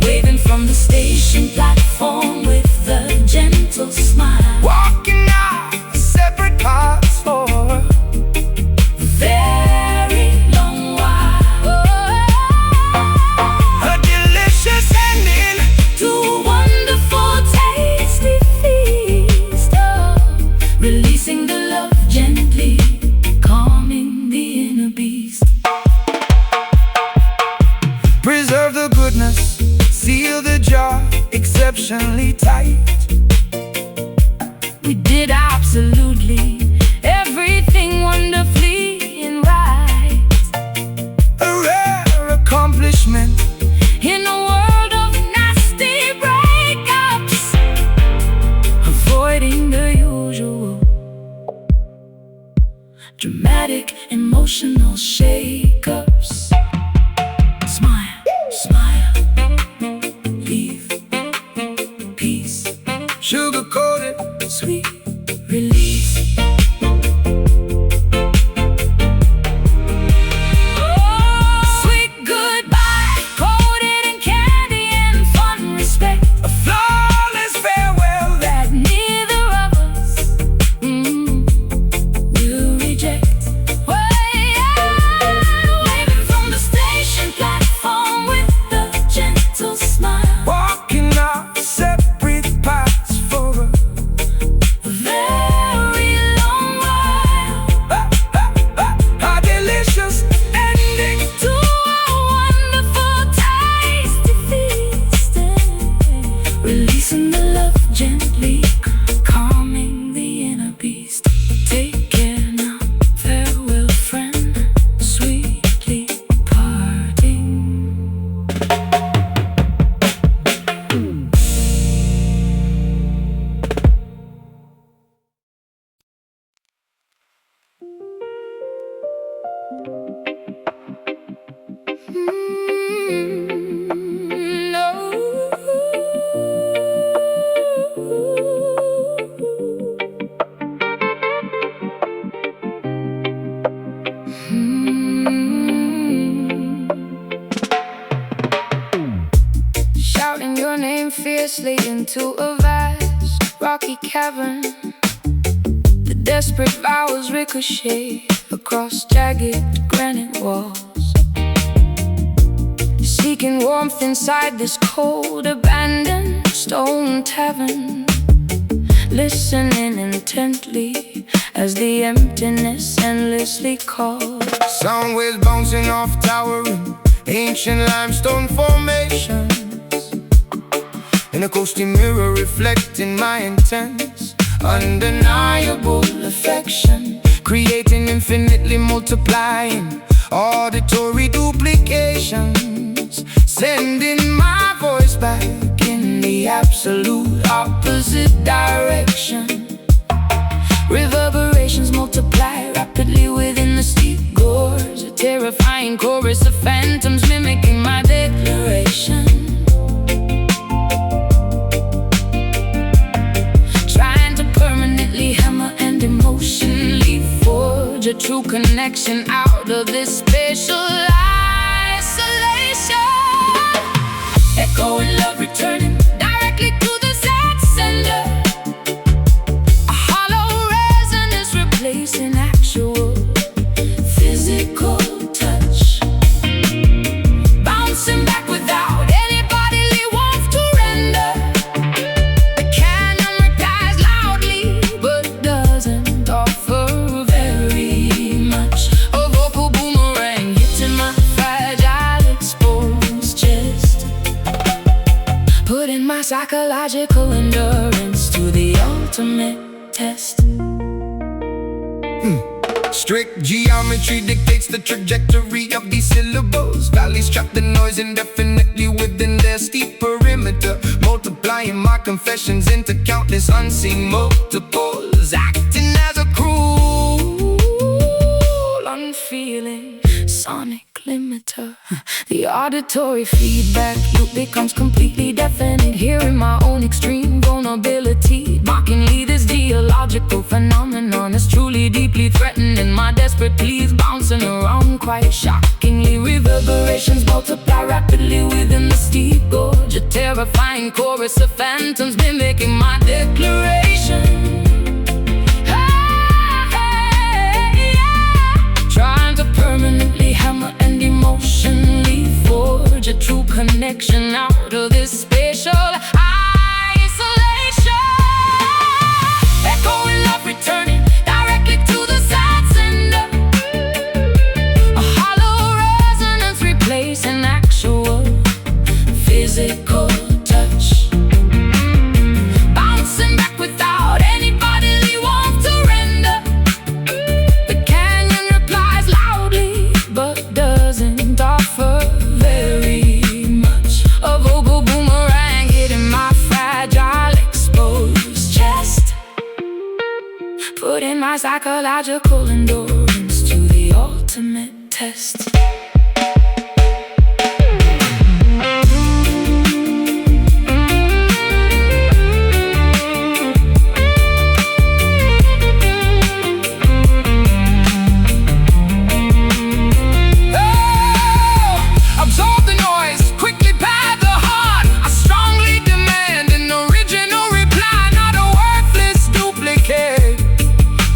Speaker 1: Waving from the station platform with a gentle smile,
Speaker 2: walking our separate paths for
Speaker 1: very long while.
Speaker 2: a delicious ending
Speaker 1: To a wonderful, tasty feast. Releasing the love gently, calming the inner beast.
Speaker 2: Preserve the goodness, seal the jar exceptionally tight.
Speaker 1: We did absolutely everything wonderfully and right.
Speaker 2: A rare accomplishment
Speaker 1: In a world of nasty breakups, avoiding the usual dramatic emotional shakeups. Smile, smile, leave peace,
Speaker 2: sugar-coated
Speaker 1: sweet release. Sweet goodbye, coated in candy and fond respect,
Speaker 2: a flawless farewell
Speaker 1: that neither of us will reject. Waving from the station platform with a gentle smile,
Speaker 2: walking our separate paths for
Speaker 1: a very long cavern. The desperate vows ricochet across jagged granite walls, seeking warmth inside this cold, abandoned stone tavern, listening intently as the emptiness endlessly calls.
Speaker 2: Sound waves bouncing off towering ancient limestone formations, in a ghostly mirror reflecting my intense, undeniable affection, creating infinitely multiplying auditory duplications, sending my voice back in the absolute opposite direction. Reverberations multiply rapidly within the steep gorge, a terrifying chorus of phantoms mimicking my declaration, trying to permanently hammer and emotionally forge a true connection out of this spatial isolation. Echoing love returning directly to the sad sender, a hollow resonance replacing actual physical touch, bouncing back without any bodily warmth to render. The cannon replies loudly but doesn't offer very much. A vocal boomerang hitting my fragile exposed chest, putting my psychological endurance to the ultimate test. Strict geometry dictates the trajectory of these syllables. Valleys trap the noise indefinitely within their steep perimeter, multiplying my confessions into countless unseen multiples, acting as a cruel,
Speaker 1: Unfeeling sonic limiter. The auditory feedback loop becomes completely deafening, hearing my own extreme vulnerability. Mockingly, this geological phenomenon is truly deeply threatening my desperate pleas, bouncing around quite shockingly. Reverberations multiply rapidly within the steep gorge, a terrifying chorus of phantoms mimicking my declaration, trying to permanently hammer and emotionally forge a true connection out of this spatial isolation. Echoing love returning directly to the sad sender, a hollow resonance replacing actual physical touch, bouncing back without any bodily warmth to render. The canyon replies loudly but doesn't offer very much. A vocal boomerang hitting my fragile exposed chest, putting my psychological endurance to the ultimate test.
Speaker 2: absorb the noise, quickly pad the heart. I strongly demand an original reply, not a worthless duplicate.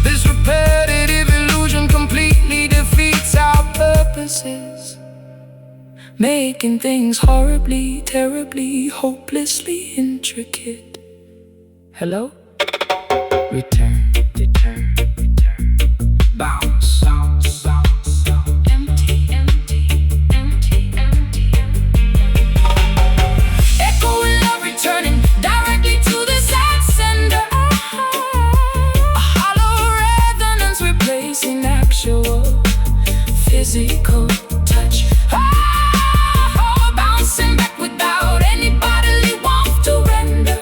Speaker 2: This repetitive illusion completely defeats our purposes,
Speaker 1: Making things horribly, terribly, hopelessly intricate. Hello? Return, return, return. Bounce, bounce, bounce, bounce. Empty, empty, empty, empty, empty.
Speaker 2: echoing love returning directly to the sad sender,
Speaker 1: A hollow resonance replacing actual physical touch.
Speaker 2: bouncing back without any bodily warmth to render.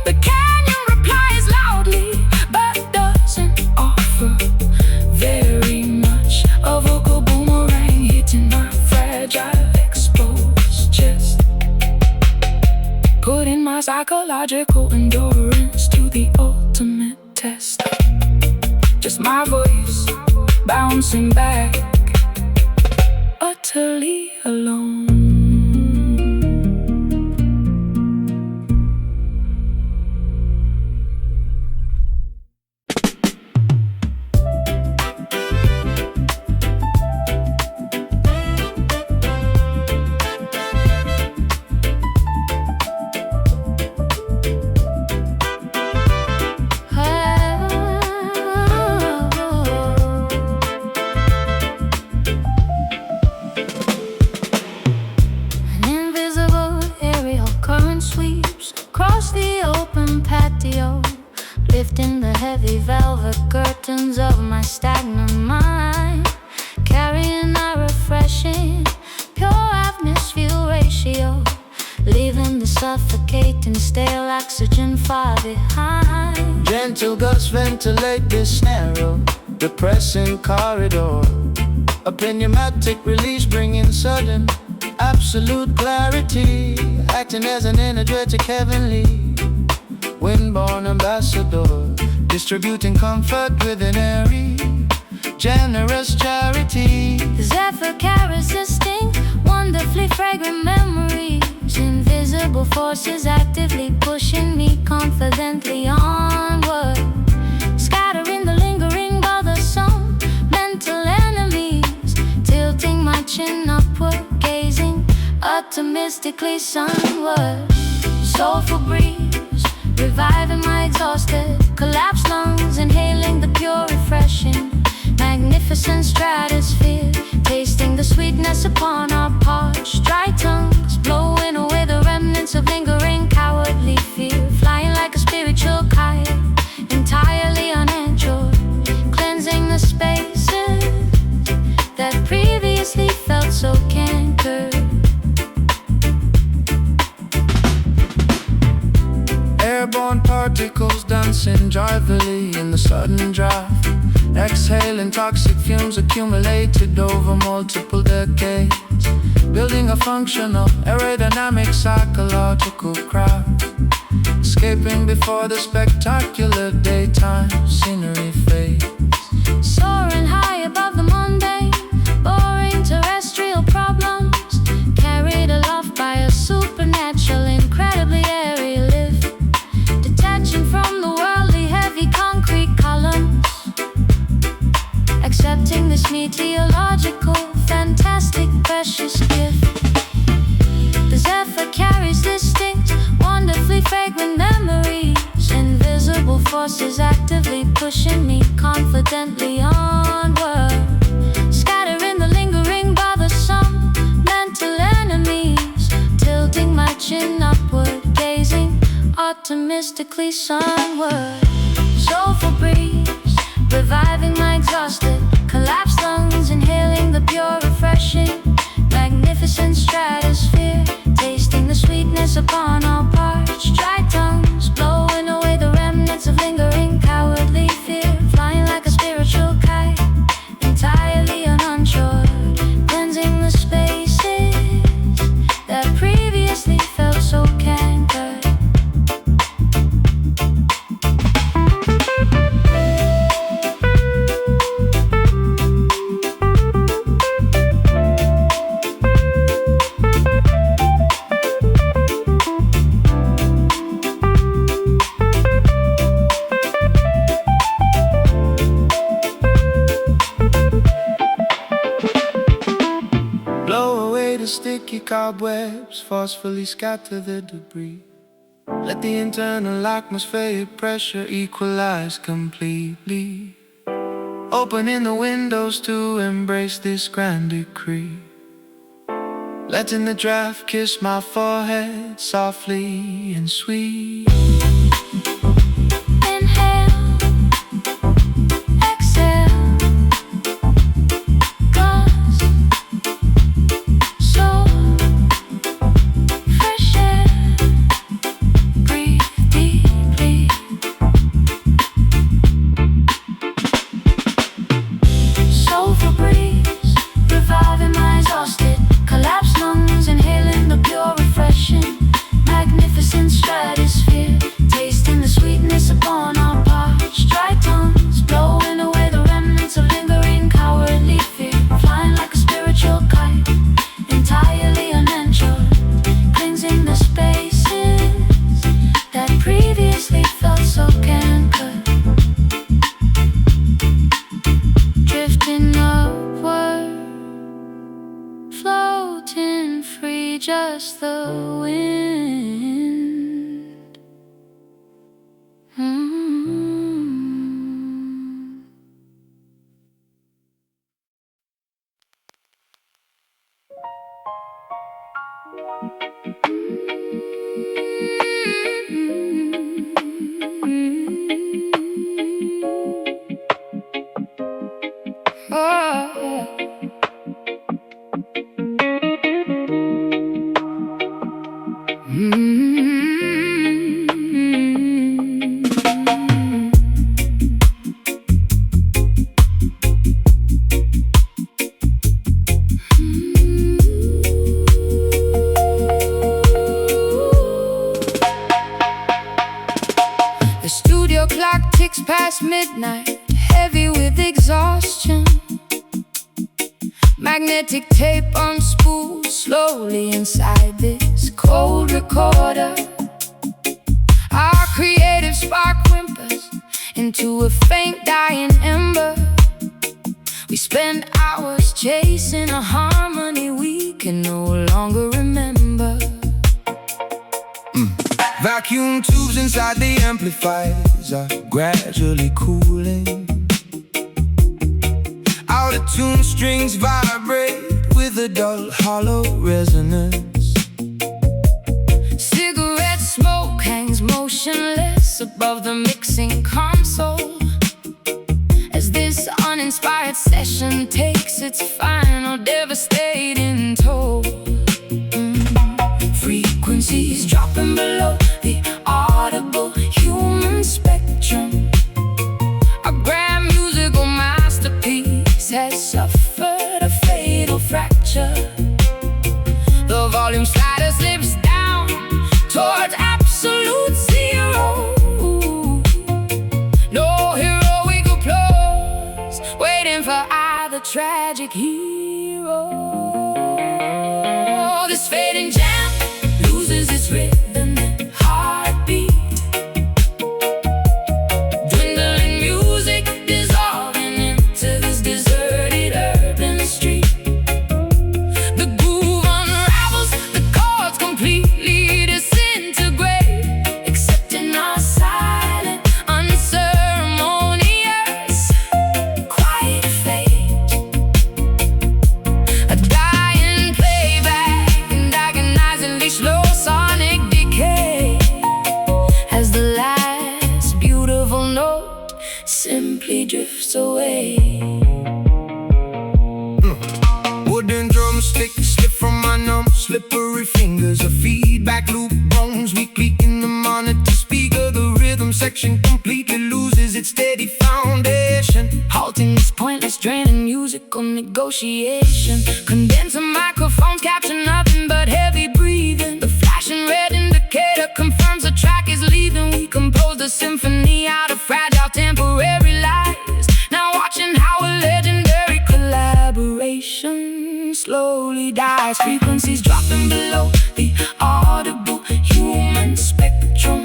Speaker 1: The canyon replies loudly but doesn't offer very much. A vocal boomerang hitting my fragile exposed chest, putting my psychological endurance to the ultimate test. Just my voice bouncing back, utterly alone. lifting the heavy velvet curtains of my stagnant mind, carrying a refreshing, pure atmosphere ratio, leaving the suffocating stale oxygen far behind.
Speaker 2: Gentle gusts ventilate this narrow, depressing corridor. A pneumatic release bringing sudden, absolute clarity, acting as an energetic heavenly, wind-born ambassador, distributing comfort with an airy, generous charity.
Speaker 1: The zephyr carries distinct, wonderfully fragrant memories, invisible forces actively pushing me confidently onward, scattering the lingering bothersome mental enemies, tilting my chin upward, gazing optimistically sunward. Soulful breeze, reviving my exhausted, collapsed lungs, inhaling the pure, refreshing, magnificent stratosphere, tasting the sweetness upon our parched, dry tongues, blowing away the remnants of lingering cowardly fear, flying like a spiritual kite, entirely unenjoyed, cleansing the spaces that previously felt so cankered.
Speaker 2: Airborne particles dancing joyfully in the sudden draft, exhaling toxic fumes accumulated over multiple decades, building a functional, aerodynamic, psychological craft, escaping before the spectacular daytime scenery fades.
Speaker 1: Soaring high above the mundane, boring terrestrial problems, carried aloft by a supernatural, incredibly airy lift, detaching from the worldly heavy concrete columns, accepting this meteorological, fantastic, precious gift. The zephyr carries distinct, wonderfully fragrant memories, invisible forces actively pushing me confidently onward, scattering the lingering bothersome mental enemies, tilting my chin upward, gazing optimistically sunward. Soulful breeze, reviving my exhausted, collapsed lungs, inhaling the pure, refreshing, magnificent stratosphere, tasting the sweetness upon all parched, dry tongues, blowing away the remnants of lingering cowardly fear, flying like a spiritual kite, entirely unenjoyed, cleansing the spaces that previously felt so cankered.
Speaker 2: Blow away the sticky cobwebs, forcefully scatter the debris. Let the internal atmospheric pressure equalize completely, opening the windows to embrace this grand decree, letting the draft kiss my forehead softly and sweet.
Speaker 1: Inhale, exhale, gust, soul, fresh air, breathe deeply. Soulful breeze, reviving my exhausted, collapsed lungs, inhaling the pure, refreshing, magnificent stratosphere, tasting the sweetness upon our parched, dry tongues, blowing away the remnants of lingering cowardly fear, flying like a spiritual kite, entirely unenjoyed, cleansing the spaces that previously felt so cankered, drifting upward, floating free, just the wind. midnight, heavy with exhaustion. Magnetic tape unspooled slowly inside this cold recorder. Our creative spark whimpers into a faint dying ember. We spend hours chasing a harmony we can no longer remember.
Speaker 2: Vacuum tubes inside the amplifiers are gradually cooling. Out-of-tune strings vibrate with a dull, hollow resonance.
Speaker 1: Cigarette smoke hangs motionless above the mixing console as this uninspired session takes its final devastating toll. Frequencies dropping below the audible human spectrum. Our grand musical masterpiece has suffered a fatal fracture. The volume slider slips down towards absolute zero. No heroic applause waiting for either tragic hero. This fading jam loses its rhythm and heartbeat. Dwindling music dissolving into this deserted urban street. The groove unravels, the chords completely disintegrate, accepting our silent, unceremonious, quiet fate. A dying playback and agonizingly slow sonic decay as the last beautiful note simply drifts away.
Speaker 2: Wooden drumsticks slip from my numb, slippery fingers. A feedback loop bones weakly in the monitor speaker. The rhythm section completely loses its steady foundation,
Speaker 1: Halting this pointless draining musical negotiation. Condenser microphones capture nothing but heavy breathing. The flashing red indicator confirms the track is leaving. We composed a symphony out of fragile temporary lies, now watching how a legendary collaboration slowly dies. Frequencies dropping below the audible human spectrum.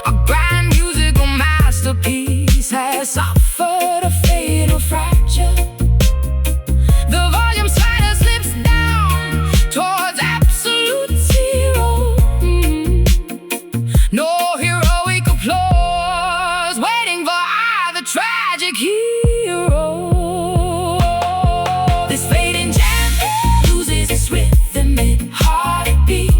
Speaker 1: A grand musical masterpiece has suffered a fatal fracture. The volume slider slips down towards absolute zero. No heroic applause waiting for either tragic hero. This fading jam loses its rhythm and heartbeat.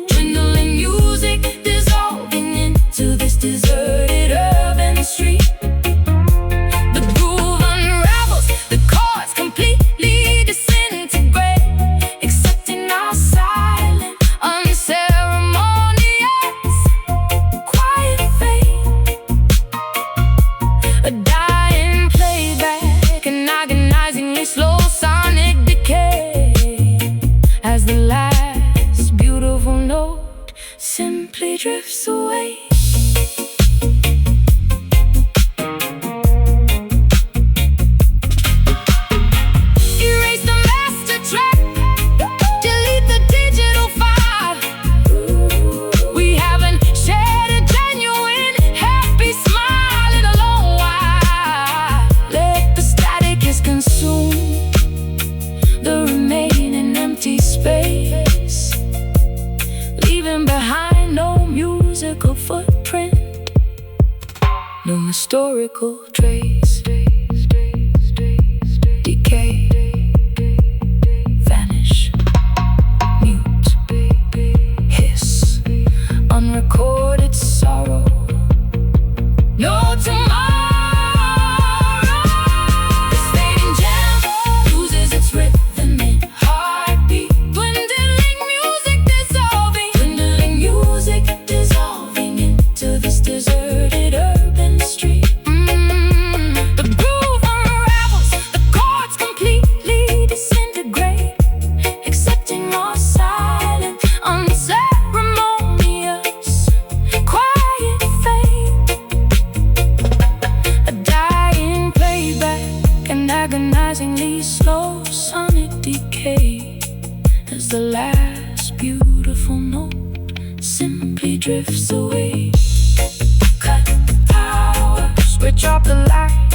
Speaker 1: Dwindling music dissolving into this deserted urban street. The groove unravels, the chords completely disintegrate, accepting our silent, unceremonious, quiet fate. A dying playback and agonizingly slow sonic decay as the last beautiful note simply drifts away. Erase the master track, delete the digital file. We haven't shared a genuine, happy smile in a long while. Let the static is consumed, the remaining empty space, leaving behind no musical footprint, no historical trace. Decay, vanish, mute, hiss, unrecorded sorrow. No tomorrow. This fading jam loses its rhythm and heartbeat. Dwindling music dissolving into this deserted urban street. The groove unravels, the chords complete decay as the last beautiful note simply drifts away. Cut the power, switch off the light.